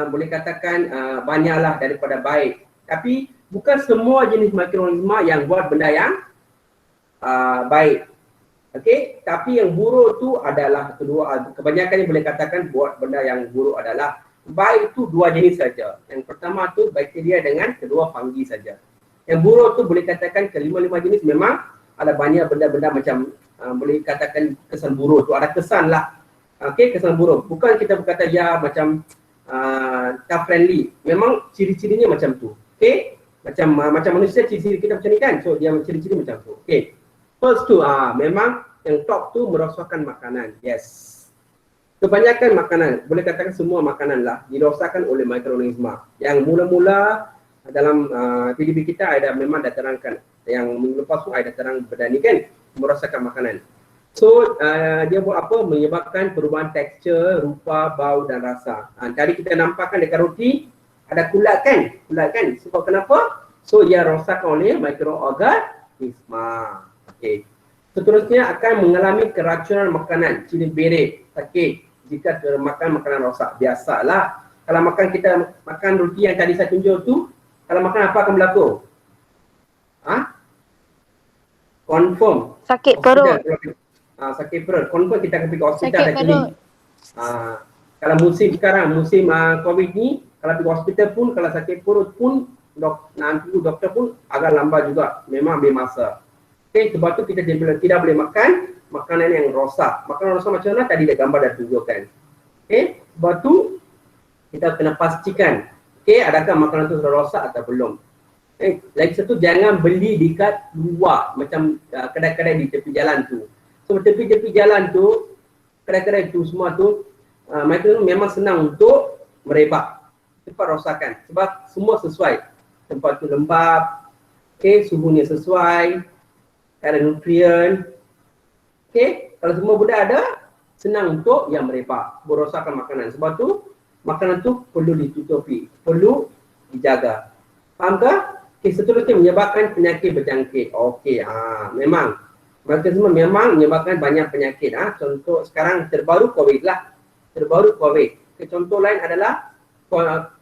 boleh katakan banyaklah daripada baik. Tapi bukan semua jenis mikroorganisma yang buat benda yang baik. Okey, tapi yang buruk tu adalah kedua, kebanyakan yang boleh katakan buat benda yang buruk adalah baik tu dua jenis saja. Yang pertama tu bakteria dengan kedua fungi saja. Yang buruk tu boleh katakan kelima-lima jenis memang ada banyak benda-benda macam boleh katakan kesan buruk tu, ada kesan lah. Okey, kesan buruk. Bukan kita berkata ya macam tak friendly. Memang ciri-cirinya macam tu. Okey? Macam manusia ciri-ciri kita macam ni kan. So dia ciri-ciri macam tu. Okey. First tu memang yang top tu merosakkan makanan. Yes. Kebanyakan makanan, boleh katakan semua makanan lah dirosakkan oleh mikroorganisma. Yang mula-mula dalam PDB kita ada memang dah terangkan. Yang minggu lepas tu ada terang benda ni kan, merosakkan makanan. So dia buat apa? Menyebabkan perubahan tekstur, rupa, bau dan rasa. Tadi kita nampakkan dekat roti ada kulat kan? Kulat kan? Sebab kenapa? So dia rosakkan oleh mikroorganisma. Okey. Seterusnya akan mengalami keracunan makanan, ciri beret, sakit jika makan makanan rosak. Biasalah. Kalau makan kita makan roti yang tadi saya tunjuk tu, kalau makan apa akan berlaku? Confirm. Sakit perut. Sakit perut. Confirm kita akan pergi ke hospital Sakit dan perut. klinik. Kalau musim sekarang, musim COVID ni, kalau pergi hospital pun, kalau sakit perut pun, nanti doktor pun agak lambat juga. Memang ambil masa. Okay, sebab tu kita tidak boleh makan makanan yang rosak. Makanan rosak macam mana? Tadi dah gambar dah tunjukkan. Okay, sebab tu kita kena pastikan, okay, adakah makanan tu sudah rosak atau belum. Okay, lagi satu, jangan beli dekat luar macam kedai-kedai di tepi jalan tu. So tepi-tepi jalan tu, kedai-kedai tu semua tu, mereka memang senang untuk merebak cepat rosakan sebab semua sesuai. Tempat tu lembab, okay, suhunya sesuai, ada nutrien. Okey, kalau semua benda ada, senang untuk yang merebak, merosakkan makanan. Sebab tu makanan tu perlu ditutupi, perlu dijaga. Faham ke? Okey, seterusnya menyebabkan penyakit berjangkit. Okey, memang mereka semua memang menyebabkan banyak penyakit. Contoh sekarang terbaru COVID lah. Terbaru COVID. Okay, contoh lain adalah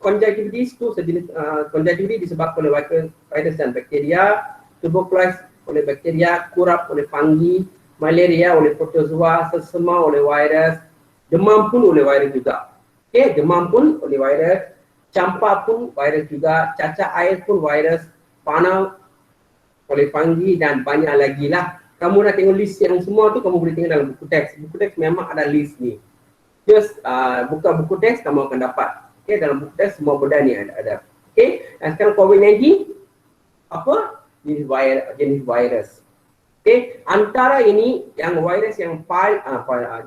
konjungtivitis tu sejenis konjungtivitis disebabkan oleh virus dan bakteria, tuberculosis oleh bakteria, kurap oleh fungi, malaria oleh protozoa, sesama oleh virus, demam pun oleh virus juga. Okey, demam pun oleh virus, campak pun virus juga, cacar air pun virus, panau oleh fungi dan banyak lagi lah. Kamu nak tengok list yang semua tu kamu boleh tengok dalam buku teks. Buku teks memang ada list ni. Just buka buku teks kamu akan dapat. Okey, dalam buku teks semua benda ni ada. Okey, dan sekarang COVID-19 apa? Jenis virus. Okay, antara ini yang virus yang paling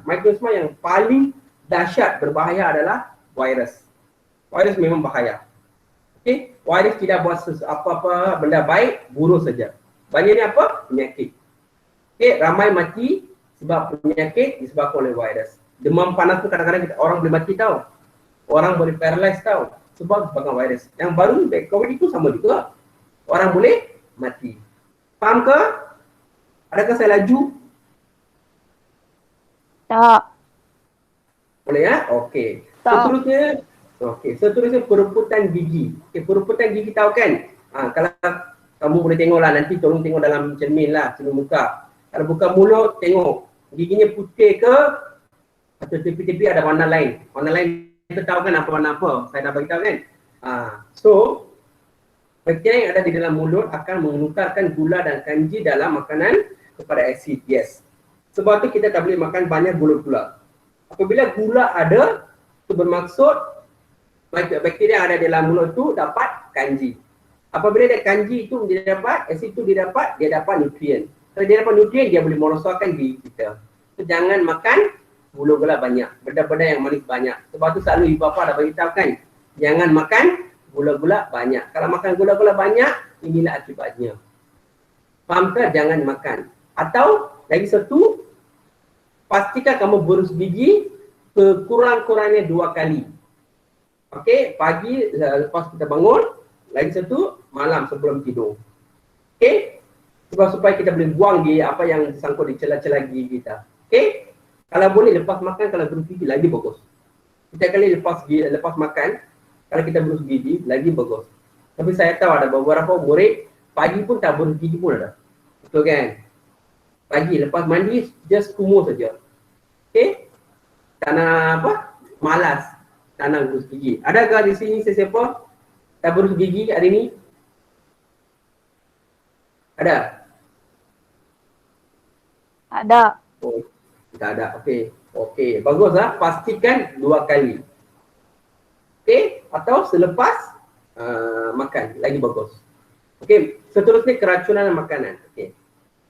mikroorganisma yang paling dahsyat berbahaya adalah virus. Virus memang bahaya. Okay, virus tidak buat apa-apa benda baik, buruk saja. Banyaknya apa? Penyakit. Okay, ramai mati Sebab penyakit disebabkan oleh virus. Demam panas tu kadang-kadang orang boleh mati tau. Orang boleh paralyze tau. Sebab disebabkan virus. Yang baru COVID itu sama juga. Orang boleh mati. Faham ke? Adakah saya laju? Tak. Boleh ya? Okey. Tak. Seterusnya perebutan gigi. Okey, perebutan gigi tahu kan? Kalau kamu boleh tengoklah nanti tolong tengok dalam cermin lah sebelum buka. Kalau buka mulut tengok giginya putih ke atau tepi-tepi ada warna lain. Warna lain kita tahu kan apa warna apa. Saya dah beritahu kan? So bakteria yang ada di dalam mulut akan menukarkan gula dan kanji dalam makanan kepada asid. Yes. Sebab tu kita tak boleh makan banyak gula-gula. Apabila gula ada, itu bermaksud bakteria yang ada di dalam mulut tu dapat kanji. Apabila ada kanji itu dia dapat, asid itu dia dapat nutrien. Kalau dia dapat nutrien, dia boleh merosakkan gigi kita. So, jangan makan gula-gula banyak, benda-benda yang manis banyak. Sebab tu selalu ibu bapa dah beritahu kan, jangan makan gula-gula banyak. Kalau makan gula-gula banyak, inilah akibatnya. Faham ke? Jangan makan. Atau lagi satu, pastikan kamu berus gigi sekurang-kurangnya 2 kali. Okey, pagi lepas kita bangun, lagi satu malam sebelum tidur. Okey? Sebab supaya kita boleh buang gigi apa yang disangkut di celah-celah gigi kita. Okey? Kalau boleh lepas makan, kalau berus gigi lagi bagus. Setiap kali lepas makan, kalau kita berus gigi lagi bagus. Tapi saya tahu ada beberapa murid pagi pun tak berus gigi pun ada. Betul kan? Pagi lepas mandi just kumur saja. Okey? Karena apa? Malas. Tak nak berus gigi. Adakah di sini sesiapa tak berus gigi hari ni? Ada? Ada. Oh, tak ada. Okey. Okey. Baguslah. Pastikan 2 kali. Okey? Atau selepas makan. Lagi bagus. Okey. Seterusnya keracunan makanan. Okey.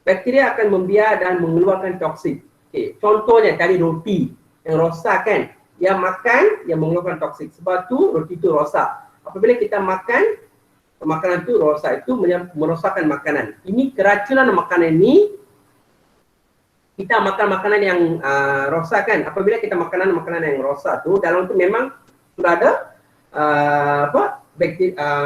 Bakteria akan membiar dan mengeluarkan toksik. Okey. Contohnya tadi roti yang rosak kan. Yang makan, yang mengeluarkan toksik. Sebab tu roti tu rosak. Apabila kita makan, makanan tu rosak, itu merosakkan makanan. Ini keracunan makanan ini, kita makan makanan yang rosak kan. Apabila kita makanan yang rosak tu, dalam tu memang sudah ada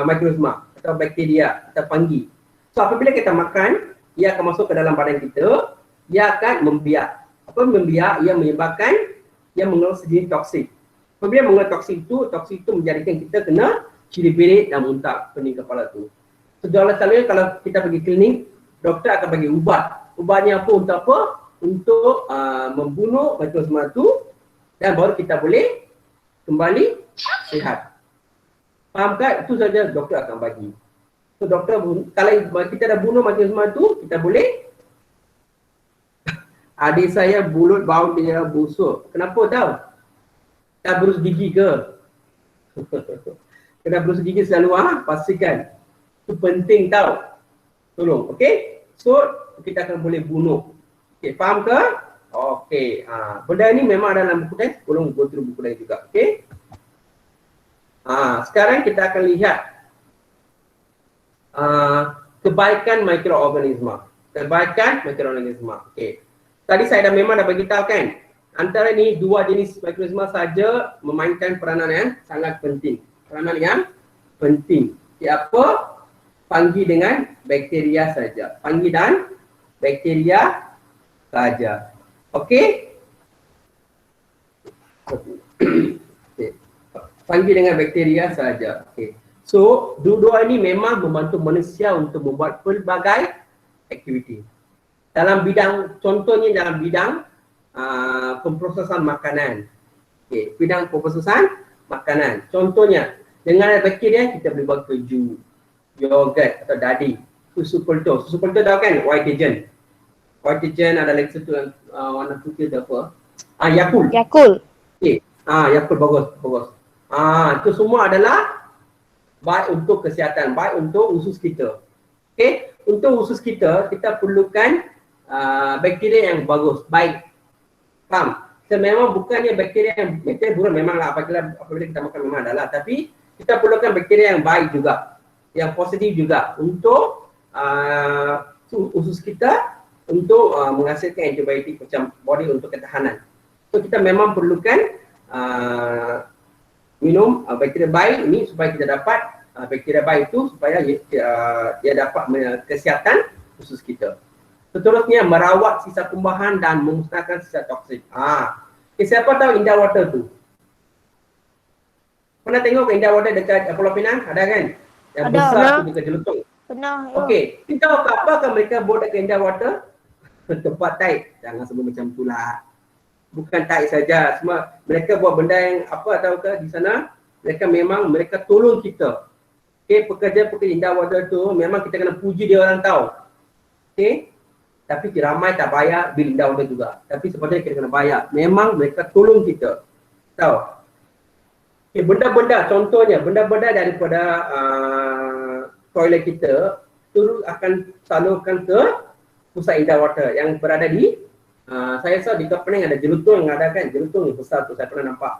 mikroorganisma atau bakteria atau fungi. So apabila kita makan, ia akan masuk ke dalam badan kita, ia akan membiak. Apa membiak? Ia menyebabkan ia mengeluarkan sejenis toksik. Apabila mengeluarkan toksik itu menjadikan kita kena ciri berit dan muntah pening kepala tu. Selalunya kalau kita pergi klinik, doktor akan bagi ubat. Ubatnya apa untuk apa? Untuk membunuh mikroorganisma tu dan baru kita boleh kembali sihat. Faham tak? Itu saja doktor akan bagi. So doktor, kalau kita dah bunuh mikroorganisma tu, kita boleh. Adik saya mulut bau dia busuk. Kenapa tahu? Tak berus gigi ke? Kena berus gigi selalu pastikan. Itu penting tahu. Tolong, okey? So kita akan boleh bunuh. Okey, faham ke? Okey. Benda ni memang ada dalam buku teks. Tolong go through buku teks juga, okey? Sekarang kita akan lihat kebaikan mikroorganisma. Okey. Tadi saya memang dah beritahu kan, antara ni 2 jenis mikroorganisma saja memainkan peranan yang sangat penting. Peranan yang penting. Apa? Fungi dengan bakteria saja. Fungi dan bakteria saja. Okey? Okay. Fungi dengan bakteria saja. Okey. So, dua-dua ini memang membantu manusia untuk membuat pelbagai aktiviti. Dalam bidang, contohnya dalam bidang pemprosesan makanan. Okay, bidang pemprosesan makanan. Contohnya, dengan bakteria kita boleh buat keju, yogurt atau dadi. Susu pelto. Susu pelto tahu kan? Whitegen. Whitegen ada lagi satu warna putih tu apa? Yakult. Yakult. Okay. Yakult bagus. Itu semua adalah baik untuk kesihatan, baik untuk usus kita. Okay? Untuk usus kita, kita perlukan bakteria yang bagus, baik. Faham? So, memang bukannya bakteria buruk memanglah apabila kita makan memang adalah, tapi kita perlukan bakteria yang baik juga, yang positif juga untuk usus kita untuk menghasilkan antibiotik macam body untuk ketahanan. So kita memang perlukan minum bacteria baik ini supaya kita dapat bacteria baik itu supaya dia dapat kesihatan khusus kita. Seterusnya merawat sisa kumbahan dan memusnahkan sisa toksik. Siapa tahu Indah Water tu? Pernah tengok Indah Water dekat Pulau Pinang? Ada kan? Yang Ada, besar ada. tu dekat Jelutong. Pernah. Okey, kita tahu apakah mereka buat dekat Indah Water? Tempat taik. Jangan sebut macam tu lah. Bukan taik saja, semua mereka buat benda yang apa tahukah di sana? Mereka tolong kita. Okey, pekerja-pekerja Indah Water tu memang kita kena puji dia orang tahu. Okey. Tapi ramai tak bayar bil Indah Water juga. Tapi sepatutnya kita kena bayar. Memang mereka tolong kita. Tahu? Okay, benda-benda contohnya benda-benda daripada toilet kita turun akan salurkan ke pusat Indah Water yang berada di saya rasa di Kepening ada Jelutong yang ada kan, Jelutong yang besar tu saya pernah nampak.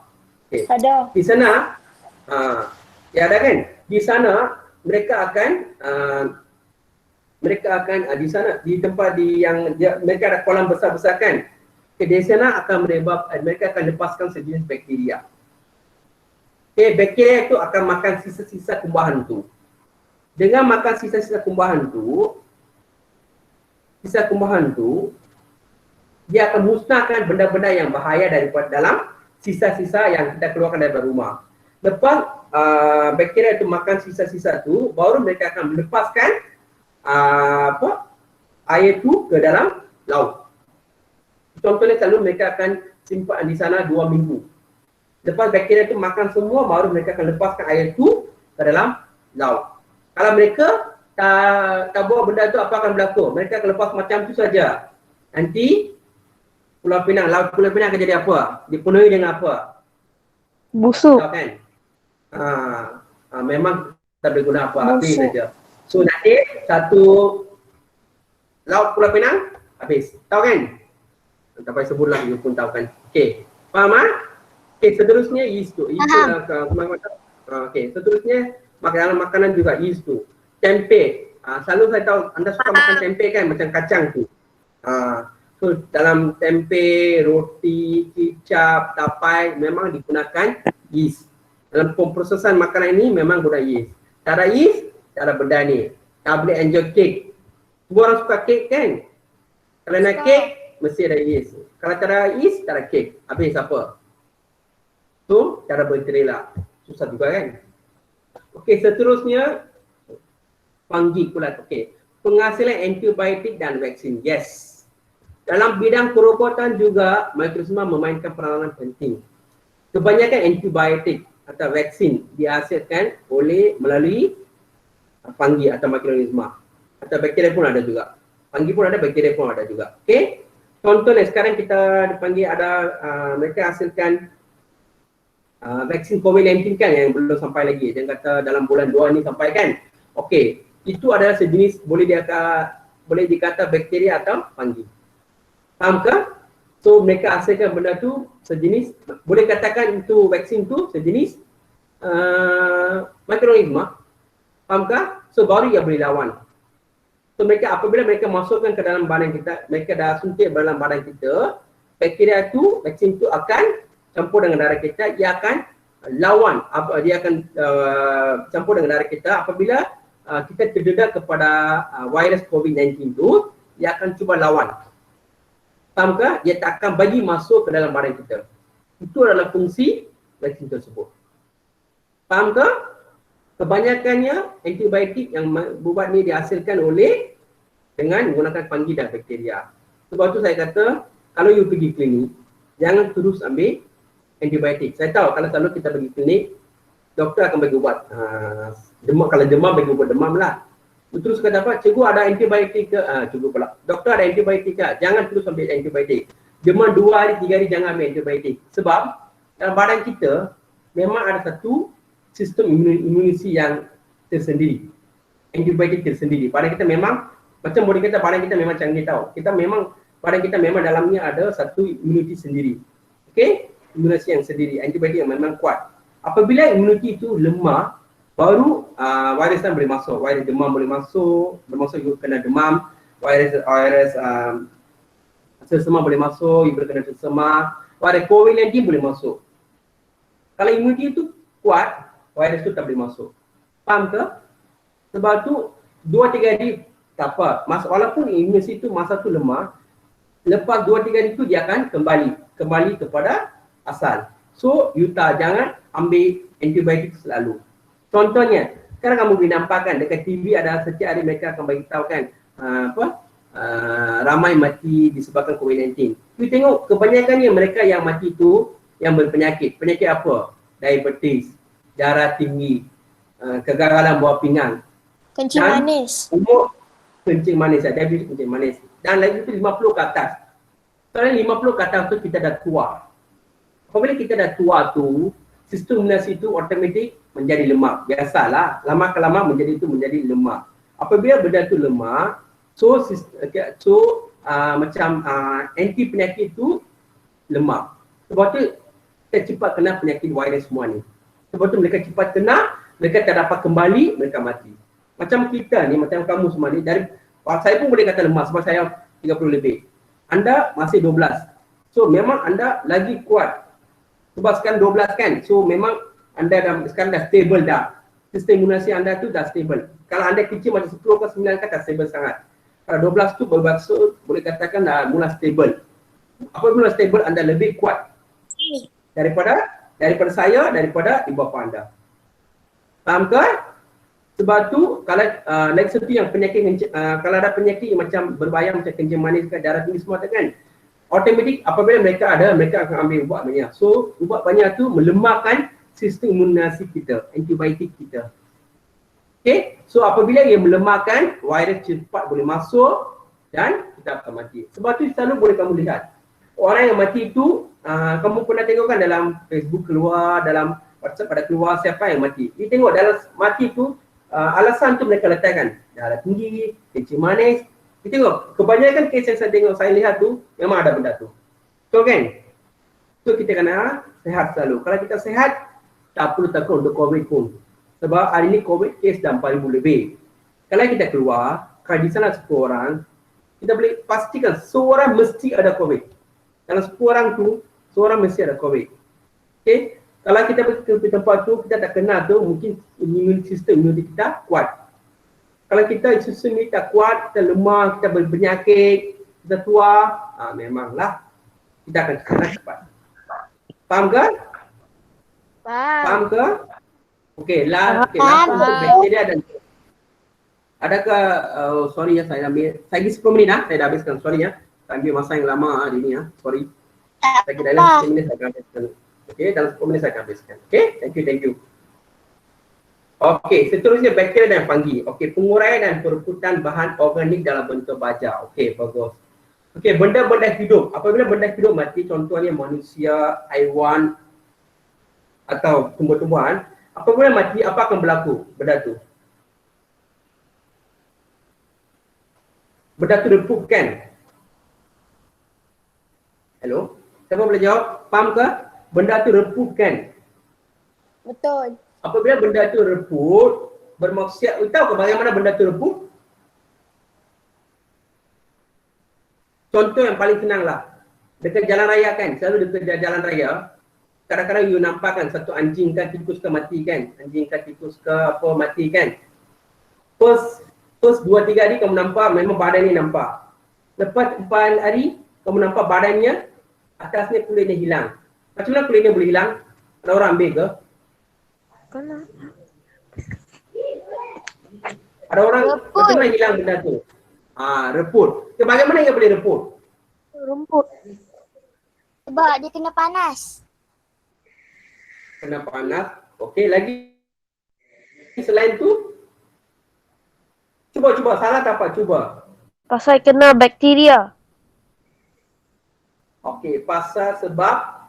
Okay. Ada. Di sana ya ada kan? Di sana mereka akan di sana di tempat yang mereka ada kolam besar-besar kan. Okay, di sana akan mereka akan lepaskan sejenis bakteria. Okay, bakteria itu akan makan sisa-sisa kumbahan tu. Dengan makan sisa-sisa kumbahan tu, dia akan musnahkan benda-benda yang bahaya daripada dalam sisa-sisa yang kita keluarkan daripada rumah. Lepas bakteria itu makan sisa-sisa tu, baru mereka akan melepaskan air tu ke dalam laut. Contohnya selalu mereka akan simpan di sana 2 minggu. Lepas bakteria itu makan semua, baru mereka akan lepaskan air tu ke dalam laut. Kalau mereka tak buat benda tu, apa akan berlaku? Mereka akan lepas macam tu saja. Nanti laut Pulau Pinang akan jadi apa? Dipenuhi dengan apa? Busuk. Tahu kan? Memang tak berguna apa, habis Busuk. saja. So nanti satu laut Pulau Pinang habis. Tahu kan? Tak payah sebut lah, you pun tahu kan. Okey. Faham ah? Okey, seterusnya yeast tu. Okey, seterusnya makanan juga yeast tu. Tempe. Selalu saya tahu anda suka makan tempe kan, macam kacang tu. So dalam tempe, roti, kicap, tapai memang digunakan yeast. Dalam pemprosesan makanan ini memang guna yeast. Cara yeast, cara benda ni. Boleh enjoy cake. Semua orang suka cake kan? Kalau nak cake, mesti ada yeast. Kalau cara yeast, cara cake. Habis apa? So, cara bercerai lah. Susah juga kan? Okey, seterusnya fungi pula. Okey. Penghasilan antibiotik dan vaksin. Yes. Dalam bidang perubatan juga mikroorganisma memainkan peranan penting. Kebanyakan antibiotik atau vaksin dihasilkan melalui fungi atau mikroorganisma. Atau bakteria pun ada juga. Fungi pun ada, bakteria pun ada juga. Okey. Contohnya sekarang kita dipanggil ada mereka hasilkan vaksin COVID-19 kan yang belum sampai lagi. Dia kata dalam bulan 2 ni sampai kan. Okey, itu adalah sejenis boleh dikata bakteria atau fungi. Faham ke? So mereka hasilkan benda tu sejenis, boleh katakan itu vaksin tu sejenis mikroorganisma. Faham ke? So baru ia boleh lawan. So mereka apabila mereka masukkan ke dalam badan kita, mereka dah suntik dalam badan kita, bakteria tu, vaksin tu akan campur dengan darah kita, dia akan lawan, dia akan campur dengan darah kita. Apabila kita terdedah kepada virus COVID-19 tu, dia akan cuba lawan. Faham ke? Dia tak akan bagi masuk ke dalam badan kita. Itu adalah fungsi vaksin tersebut. Faham ke? Kebanyakannya antibiotik yang buat ni dihasilkan dengan menggunakan fungi dan bakteria. Sebab tu saya kata, kalau you pergi klinik, jangan terus ambil antibiotik. Saya tahu kalau selalu kita pergi klinik, doktor akan bagi ubat. Demam, kalau demam bagi ubat demam lah. Terus kata apa? Cikgu ada antibiotik ke? Cikgu pula. Doktor ada antibiotik ke? Jangan terus ambil antibiotik. Demam 2 hari, 3 hari jangan ambil antibiotik. Sebab dalam badan kita memang ada satu sistem imunisi yang tersendiri. Antibiotik tersendiri. Badan kita memang, macam boleh kata badan kita memang canggih tahu. Badan kita memang dalamnya ada satu imuniti sendiri. Okey? Imunisi yang sendiri, antibiotik yang memang kuat. Apabila imuniti itu lemah, baru virus boleh masuk. Virus demam boleh masuk, juga kena demam, virus sesama boleh masuk, you berkena sesama, virus COVID-19 boleh masuk. Kalau imuniti itu kuat, virus itu tak boleh masuk. Faham ke? Sebab tu 2-3 hari tak apa. Walaupun imuniti itu masa tu lemah, lepas 2-3 hari itu dia akan kembali kepada asal. So, you jangan ambil antibiotik selalu. Contohnya, sekarang kamu boleh nampak kan dekat TV ada setiap hari mereka akan beritahu kan ramai mati disebabkan COVID-19. You tengok kebanyakannya mereka yang mati itu yang berpenyakit. Penyakit apa? Diabetes, darah tinggi, kegagalan buah pinggang. Kencing manis. Umur kencing manis, diabetes kencing manis. Dan lagi itu 50 ke atas. Soalnya 50 ke atas tu kita dah tua. Apabila kita dah tua tu, sistem imunasi itu automatik menjadi lemah. Biasalah, lama kelama menjadi lemah. Apabila benda tu lemah, macam anti penyakit itu lemah. Sebab tu kita cepat kena penyakit virus semua ni. Sebab tu mereka cepat kena, mereka tak dapat kembali, mereka mati. Macam kita ni, macam kamu semua ni, saya pun boleh kata lemah sebab saya 30 lebih. Anda masih 12. So memang anda lagi kuat. Sebab sekarang 12 kan, so memang anda sekarang dah stable dah. Sistem imunasi anda tu dah stable. Kalau anda kecil macam 10 ke 9 kan tak stable sangat. Kalau 12 tu bermaksud boleh katakan dah mula stable. Apabila stable anda lebih kuat daripada saya, daripada ibu bapa anda. Faham ke? Sebab tu kalau lagi satu yang penyakit kalau ada penyakit yang macam berbahaya macam kencing manis ke darah tinggi semua kan, automatik apabila mereka akan ambil ubat banyak. So ubat banyak tu melemahkan sistem imunasi kita, antibiotik kita. Okay, so apabila ia melemahkan, virus cepat boleh masuk dan kita akan mati. Sebab tu selalu boleh kamu lihat orang yang mati itu, kamu pernah tengok kan dalam Facebook keluar, dalam WhatsApp pada keluar siapa yang mati. You tengok dalam mati tu alasan tu mereka letakkan darah tinggi, kencing manis. You tengok kebanyakan kes yang saya lihat tu memang ada benda tu. Betul kan? So kita kena sehat selalu. Kalau kita sehat, tak perlu takut untuk COVID pun. Sebab hari ni COVID kes dah 4,000 lebih. Kalau kita keluar, kalau di sana 10 orang, kita boleh pastikan seorang mesti ada COVID. Kalau 10 orang tu, seorang mesti ada COVID. Okay? Kalau kita pergi ke tempat tu, kita tak kenal tu, mungkin sistem imuniti kita kuat. Kalau kita sistem ini tak kuat, kita lemah, kita berpenyakit, kita tua, memanglah kita akan kena cepat. Faham ke? Faham ke? Okey, langsung untuk bakteria dan adakah, sorry ya saya ambil, saya lagi 10 minit saya dah habiskan, sorry ya. Saya ambil masa yang lama hari ni sorry. Saya kira dalam 10 minit saya akan habiskan. Okey, dalam 10 minit saya akan habiskan. Okey, thank you. Okey, seterusnya bakteria dan fungi. Okey, penguraian dan perebutan bahan organik dalam bentuk baja. Okey, bagus. Okey, benda-benda hidup. Apabila benda hidup mati, contohnya manusia, haiwan atau tumbuh-tumbuhan, apabila mati, apa akan berlaku benda tu? Benda tu repup kan? Hello? Siapa boleh jawab? Faham ke? Benda tu repup kan? Betul. Apabila benda tu repup, bermaksud, tahu ke bagaimana benda tu repup? Contoh yang paling senang lah. Dekat jalan raya kan, selalu dekat jalan raya, kadang-kadang you nampak kan satu anjing ke tikus ke mati kan? Anjing ke tikus ke apa mati kan? First 2-3 hari kamu nampak memang badan ni nampak. Lepas 4 hari kamu nampak badannya, atasnya kulitnya hilang. Macam mana kulitnya boleh hilang? Ada orang ambil ke? Ada orang, macam mana hilang benda tu? Reput. So, bagaimana ia boleh reput? Rumput. Sebab dia kena panas. Kena panas. Okey, lagi selain tu? Cuba, salah tak apa? Cuba. Pasal kena bakteria. Okey, pasal sebab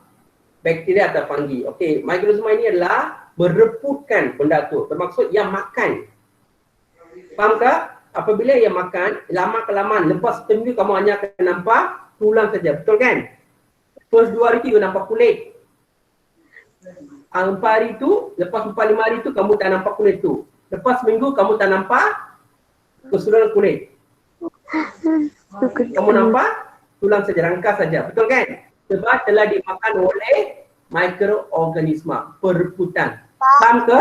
bakteria atau fungi. Okey, mikrosoma ini adalah bereputkan benda tu. Bermaksud yang makan. Faham tak? Apabila ia makan, lama-kelamaan, lepas seminggu kamu hanya akan nampak tulang saja. Betul kan? First 2 hari tu you nampak kulit. 4 hari tu, lepas 4-5 hari tu kamu tak nampak kulit tu. Lepas seminggu kamu tak nampak keseluruhan kulit. Kamu nampak? Tulang saja, rangka saja. Betul kan? Sebab telah dimakan oleh mikroorganisma, perebutan. Faham ke?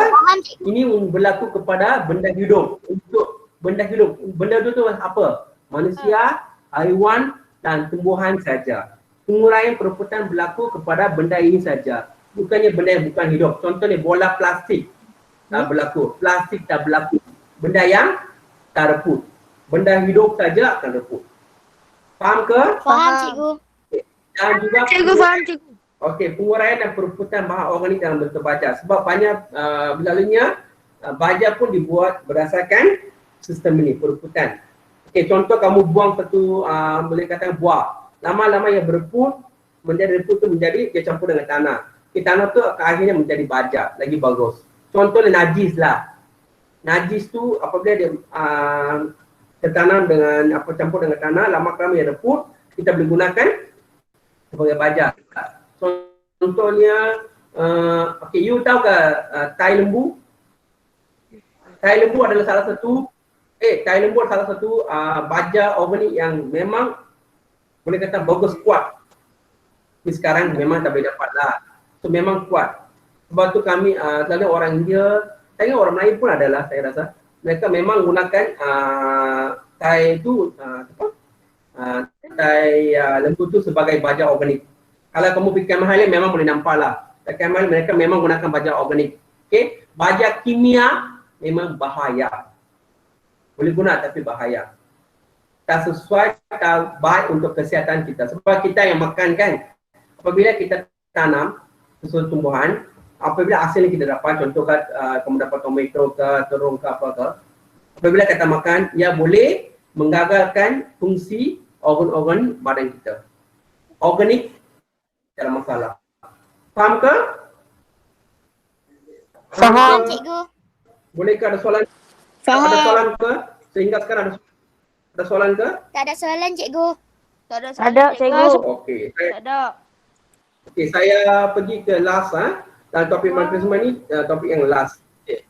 Ini berlaku kepada benda hidup. Untuk benda hidup. Benda hidup tu apa? Manusia, haiwan dan tumbuhan saja. Penguraian perebutan berlaku kepada benda ini saja. Bukannya benda yang bukan hidup. Contohnya bola plastik tak berlaku. Plastik tak berlaku. Benda yang tak rebut. Benda hidup saja akan rebut. Faham ke? Faham cikgu. Dan juga Cikgu faham cikgu. okey, penguraian dan perebutan bahan organik dalam bentuk baja. Sebab banyak berlalunya baja pun dibuat berdasarkan sistem ini, perebutan. Okey, contoh kamu buang satu boleh katakan buah. Lama-lama yang bereput, menjadi reput tu menjadi dia campur dengan tanah. Okay, tanah tu akhirnya menjadi baja, lagi bagus. Contohnya najis lah. Najis tu apabila dia tertanam dengan campur dengan tanah, lama-lama yang reput, kita boleh gunakan sebagai baja. Contohnya, okay, you tahu ke tai lembu? Tai lembu adalah salah satu baja organik yang memang boleh kata bagus, kuat. Tapi sekarang memang tak boleh dapat lah. So memang kuat. Sebab tu kami selalu orang India, saya ingat orang Melayu pun adalah saya rasa. Mereka memang gunakan tai tu tai lembu tu sebagai baja organik. Kalau kamu pergi Kemah Highland memang boleh nampak lah. Kemah Highland mereka memang gunakan baja organik. Okay? Baja kimia memang bahaya. Boleh guna tapi bahaya. Tak sesuai, tak baik untuk kesihatan kita. Sebab kita yang makan kan, apabila kita tanam sesuatu tumbuhan, apabila hasil yang kita dapat, contoh kamu dapat tomato ke, terung ke apa ke, apabila kita makan, ia boleh menggagalkan fungsi organ-organ badan kita. Organik, tak ada masalah. Faham ke? Faham cikgu. Bolehkah ada soalan? Faham. Ada soalan ke? Sehingga sekarang ada soalan ke? Tak ada soalan cikgu. Tak ada cikgu. Okey. Tak ada. Okey, saya pergi ke last dan topik makrisma ni topik yang last. Okay.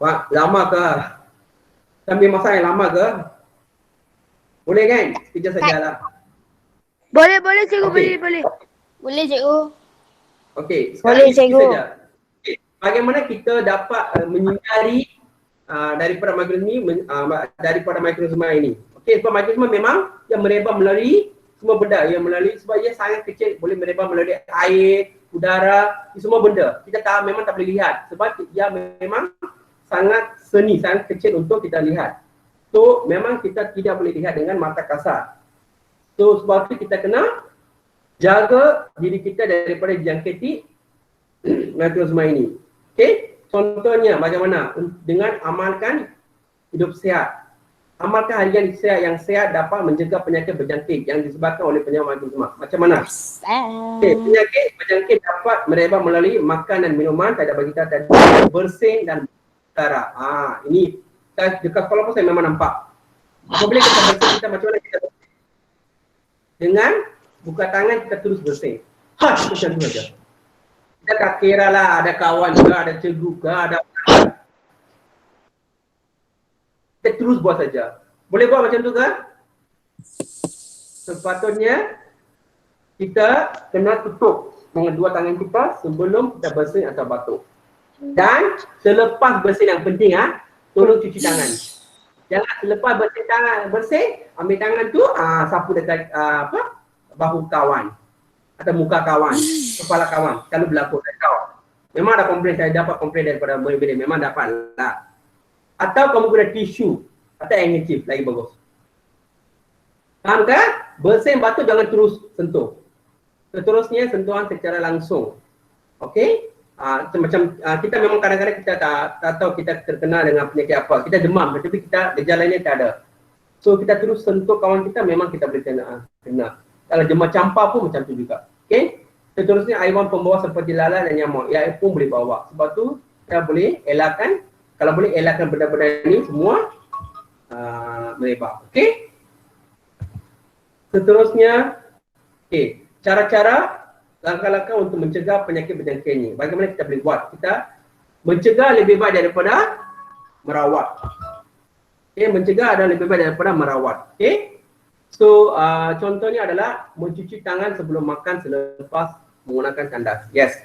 Wah, lama ke? Sambil masa yang lama ke? Boleh kan? Sekejap sajalah. Boleh cikgu, Okey. boleh. Boleh cikgu. Okey, Boleh, sekarang cikgu. saja. Okay. Bagaimana kita dapat menyingkari daripada mikroorganisma ini? Okey, sebab mikroorganisma memang yang merebak melalui semua benda, yang melalui sebab ia sangat kecil, boleh merebak melalui air, udara, semua benda. Kita memang tak boleh lihat sebab ia memang sangat seni, sangat kecil untuk kita lihat. So memang kita tidak boleh lihat dengan mata kasar. So sebab itu kita kena jaga diri kita daripada dijangkiti mikroorganisma ini. Okey, contohnya bagaimana? Dengan amalkan hidup sihat. Amalkan harian yang sehat dapat mencegah penyakit berjangkit yang disebabkan oleh penyakit mikroorganisma. Macam mana? Okay, penyakit berjangkit dapat merebak melalui makan dan minuman, tak ada bagi kita tadi, bersin dan darah. Ini dekat sekolah pun saya memang nampak. Apabila kita bersin, kita macam mana kita bersin? Dengan buka tangan kita terus bersin. Macam tu saja. Kita tak kira lah ada kawan ke, ada cikgu ke, ada kita terus buat saja. Boleh buat macam tu ke? Sepatutnya kita kena tutup dengan dua tangan kita sebelum kita bersin atau batuk. Dan selepas bersin yang penting tolong cuci tangan. Jangan selepas bersin ambil tangan tu sapu dekat bahu kawan atau muka kawan, kepala kawan. Kalau berlaku saya tahu. Memang ada komplain, saya dapat komplain daripada murid-murid, memang dapat lah. Atau kamu guna tisu atau handkerchief, lagi bagus. Faham kan? Bersin batuk jangan terus sentuh. Seterusnya sentuhan secara langsung. Okey? Macam kita memang kadang-kadang kita tak tahu kita terkena dengan penyakit apa. Kita demam tetapi kita gejalanya tak ada. So kita terus sentuh kawan kita memang kita boleh kena. Kalau demam campak pun macam tu juga. Okey? Seterusnya haiwan pembawa seperti lalat dan nyamuk. Ia pun boleh bawa. Sebab tu kita boleh elakkan, kalau boleh elakkan benda-benda ini semua merebak. Okey? Seterusnya, okey, cara-cara langkah-langkah untuk mencegah penyakit berjangkit ini. Bagaimana kita boleh buat? Kita mencegah lebih baik daripada merawat. Okay, mencegah adalah lebih baik daripada merawat. Okay. So, contohnya adalah mencuci tangan sebelum makan selepas menggunakan tandas. Yes.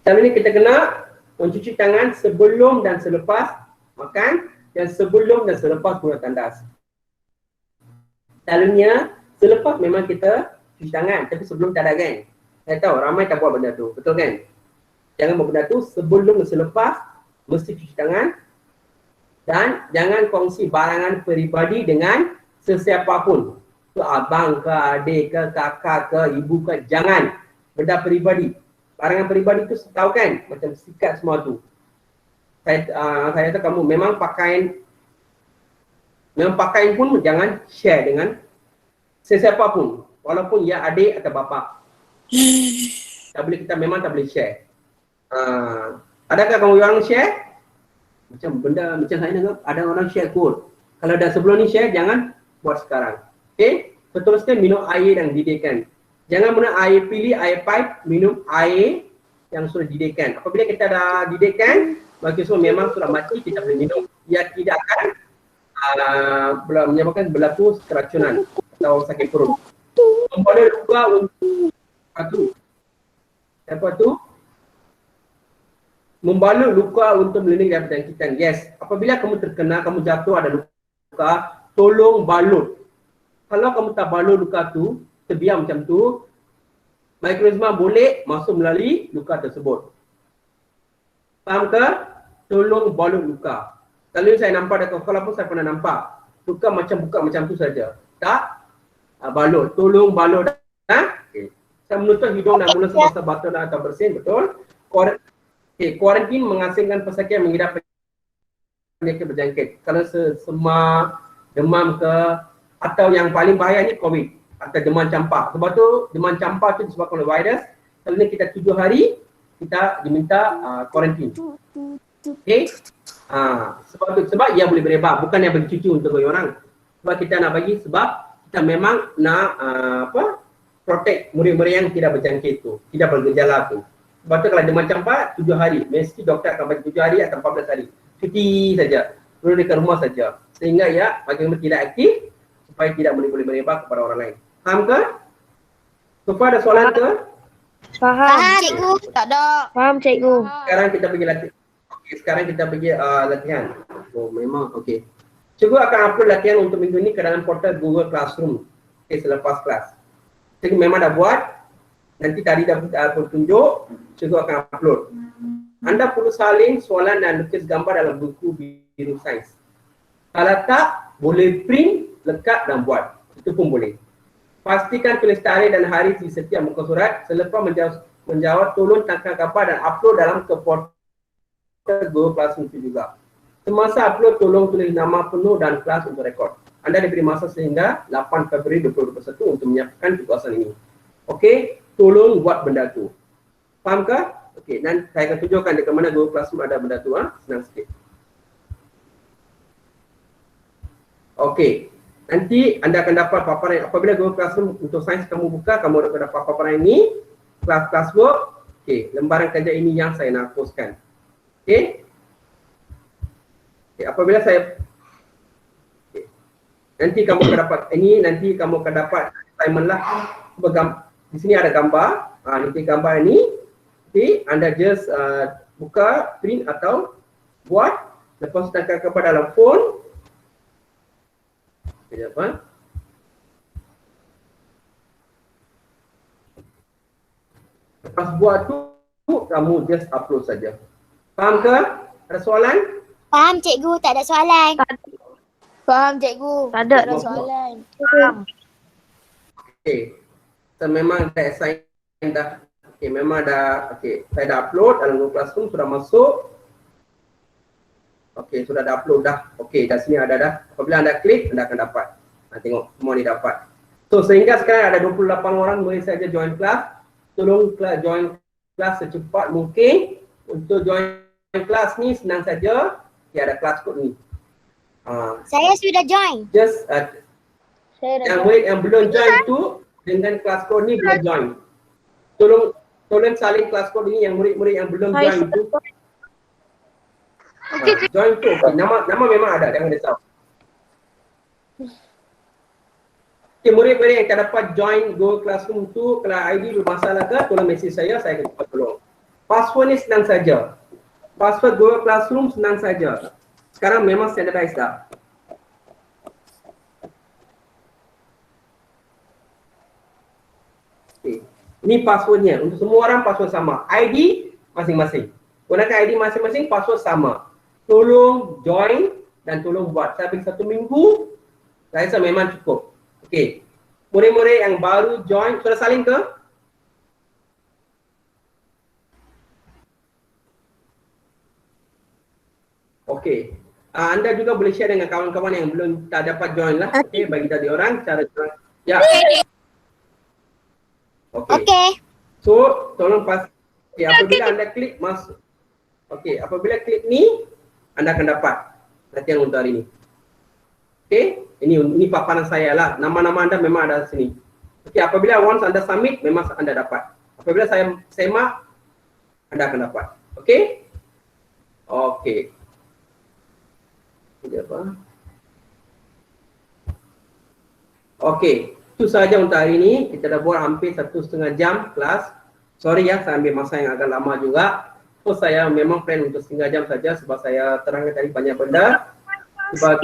Selalu ni kita kena mencuci tangan sebelum dan selepas makan dan sebelum dan selepas guna tandas. Selalunya selepas memang kita cuci tangan, tapi sebelum tak ada kan. Saya tahu ramai tak buat benda tu, betul kan? Jangan buat benda tu sebelum dan selepas mesti cuci tangan dan jangan kongsi barangan peribadi dengan sesiapa pun. Ke abang ke adik ke kakak ke ibu ke, jangan. Benda peribadi. Barangan peribadi tu tahu kan? Macam sikat semua tu. Saya kata kamu memang pakaian pun jangan share dengan sesiapa pun. Walaupun ia adik atau bapa. Tak boleh, kita memang tak boleh share. Adakah kamu orang share? Macam benda macam saya dengar ada orang share kod. Kalau dah sebelum ni share, jangan buat sekarang. Okay? Seterusnya minum air yang didihkan. Jangan guna air pilih, air pipe, minum air yang sudah didihkan. Apabila kita dah didihkan, bagi semua memang sudah mati, kita boleh minum. Ia tidak akan menyebabkan berlaku keracunan atau sakit perut. Membalut luka untuk apa tu? Membalut luka untuk melindungi dari penyakitan. Yes, apabila kamu terkena, kamu jatuh ada luka, tolong balut. Kalau kamu tak balut luka tu, terbiar macam tu, mikroorganisma boleh masuk melalui luka tersebut. Faham ke? Tolong balut luka. Kalau saya nampak dekat sekolah pun saya pernah nampak. Luka macam buka macam tu saja. Tak balut. Tolong balut. Okay. Saya menutup hidung dan mulut semasa batuk dan atau bersin, betul? Kuarantin mengasingkan pesakit yang mengidap penyakit berjangkit. Kalau semak, demam ke, atau yang paling bahaya ni COVID atau demam campak. Sebab tu demam campak tu disebabkan oleh virus. Kalau ni kita 7 hari kita diminta kuarantin. Okay? Sebab ia boleh berebak, bukan yang bagi cuci untuk orang. Sebab kita nak bagi sebab kita memang nak protect murid-murid yang tidak berjangkit tu, tidak bergejala tu. Sebab tu kalau demam campak 7 hari, mesti doktor akan bagi 7 hari atau 14 hari. Cuti saja, perlu dekat rumah saja. Sehingga ya bagaimana tidak aktif supaya tidak boleh berebak kepada orang lain. Faham ke? Sofa ada soalan ke? Faham. Cikgu. Tak ada. Faham cikgu. Sekarang kita pergi latihan. Okay, sekarang kita pergi latihan. Oh memang okey. Cikgu akan upload latihan untuk minggu ni ke dalam portal Google Classroom. Okay, selepas kelas. Cikgu memang dah buat. Nanti tadi dah tunjuk, cikgu akan upload. Anda perlu salin soalan dan lukis gambar dalam buku biru sains. Kalau tak, boleh print, lekat dan buat. Itu pun boleh. Pastikan tulis tarikh dan hari di setiap muka surat. Selepas menjawab, tolong tangkap gambar dan upload dalam ke portal Google Classroom itu juga. Semasa upload, tolong tulis nama penuh dan kelas untuk rekod. Anda diberi masa sehingga 8 Februari 2021 untuk menyiapkan tugasan ini. Okey, tolong buat benda tu. Faham ke? Okey, dan saya akan tunjukkan dekat mana Google Classroom ada benda tu. Senang sikit. Okey, nanti anda akan dapat paparan apabila Google Classroom untuk sains kamu buka, kamu akan dapat paparan ini, class work. Okey, lembaran kerja ini yang saya nak hapuskan. Okey. Okay, apabila saya nanti kamu akan dapat ini, nanti kamu akan dapat assignment lah. Di sini ada gambar. Nanti gambar ini, okay, anda just buka, print atau buat. Lepas tekan kepada dalam phone. Sekejap Lepas buat tu, kamu just upload saja. Faham ke? Ada soalan? Faham cikgu, tak ada soalan. Faham cikgu. Tak ada. Tak ada soalan. Faham. Okay. So memang dah assign dah. Okay, memang dah. Okay, saya dah upload dalam Google Classroom, sudah masuk. Okay, sudah dah upload dah. Okay, dah sini ada dah. Apabila anda klik, anda akan dapat. Tengok, semua ni dapat. So sehingga sekarang ada 28 orang boleh saja join kelas. Tolong join kelas secepat mungkin. Untuk join kelas ni senang saja. Okay, ada kelas code ni. Saya sudah join. Just Saya dah yang join. murid yang belum join tu dengan kelas code ni boleh join. Tolong salin kelas code ini yang murid-murid yang belum join tu. Join tu. Okay. Nama memang ada, jangan risau. Okay, murid-murid yang tak dapat join Google Classroom tu, kalau ID bermasalah ke, tolong mesej saya akan tolong. Password ni senang saja. Password Google Classroom senang saja. Sekarang memang standardized dah. Okay. Ini passwordnya. Untuk semua orang password sama. ID masing-masing. Gunakan ID masing-masing, password sama. Tolong join dan tolong buat. Saya beri 1 minggu, saya rasa memang cukup. Okey. Murid-murid yang baru join, sudah salin ke? Okey. Anda juga boleh share dengan kawan-kawan yang belum tak dapat join lah. Okey, bagi tadi orang cara join. Ya. Okey. Okey. So, tolong okay, apabila anda klik masuk. Okey, apabila klik ni, anda akan dapat latihan untuk hari ini. Okey, ini paparan saya lah. Nama-nama anda memang ada di sini. Okey, apabila once anda submit, memang anda dapat. Apabila saya semak, anda akan dapat. Okey? Okey. Ini apa? Okey, itu sahaja untuk hari ini. Kita dah buat hampir 1,5 jam kelas. Sorry ya, saya ambil masa yang agak lama juga. So, saya memang plan untuk 1/2 jam saja sebab saya terangkan tadi banyak benda. Sebab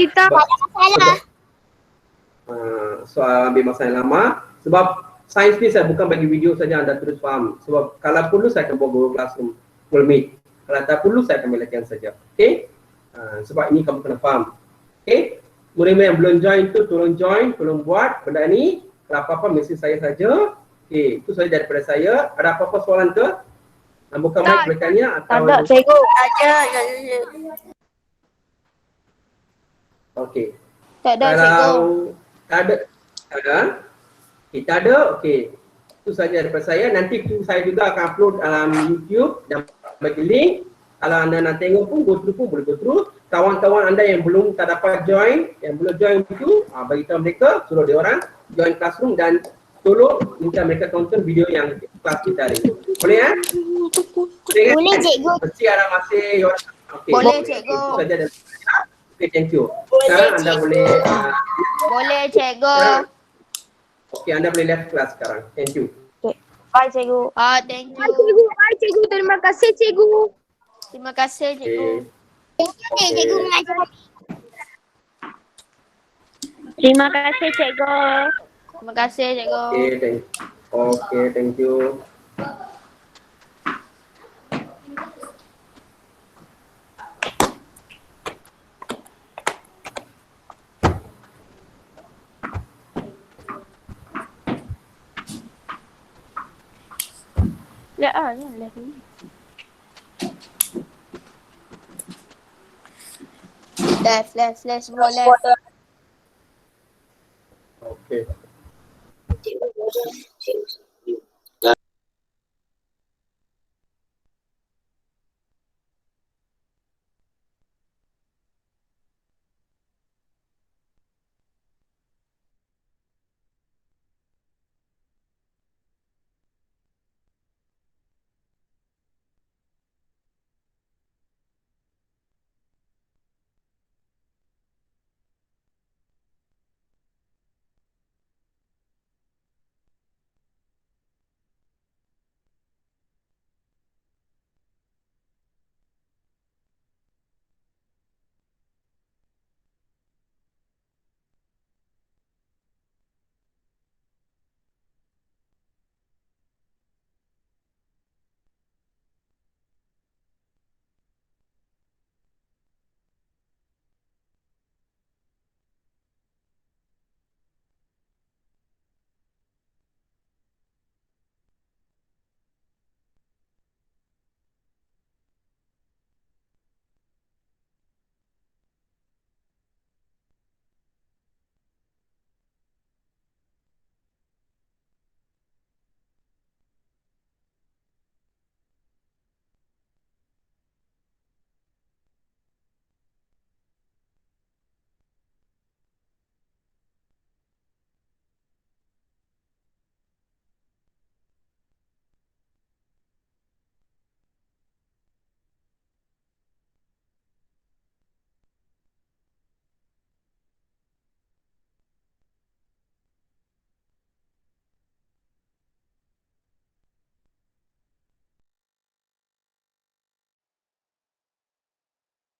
soal ambil masa yang lama. Sebab sains ni saya bukan bagi video saja anda terus faham. Sebab kalau perlu saya akan buat Google Classroom, Google Meet. Kalau tak perlu saya akan ambil latihan saja. Okey? Sebab ini kamu kena faham. Okey? Murid-murid yang belum join tu tolong join, tolong buat benda ni. Kalau apa-apa mesej saya saja. Okey, itu saja daripada saya. Ada apa-apa soalan ke? Buka mic boleh tanya atau Tak ada, cikgu. Ada. okey. Tak ada, cikgu. Kalau tak ada, okey, tak ada, okey. Itu saja daripada saya. Nanti saya juga akan upload dalam YouTube dan bagi link. Kalau anda nak tengok pun, go through pun boleh go through. Kawan-kawan anda yang belum tak dapat join, yang belum join itu, bagi tahu mereka, suruh dia orang join Classroom dan tolong minta mereka tonton video yang kelas kita hari ini. Boleh ya? Boleh, cikgu. Mesti ada masih. Okay. Boleh, cikgu. Itu saja dari saya. Okay, thank you. Boleh, Sekarang anda cikgu. boleh, Boleh, cikgu. okay, anda boleh left kelas sekarang. Thank you. Bye, cikgu. Thank you. Bye, cikgu. Terima kasih, cikgu. Terima kasih, cikgu. Okay. Cikgu mengajar. Terima kasih, cikgu. Terima kasih, cikgu. Okay, thank you. Ya, ya. Left, semua left. Okay. Cikgu.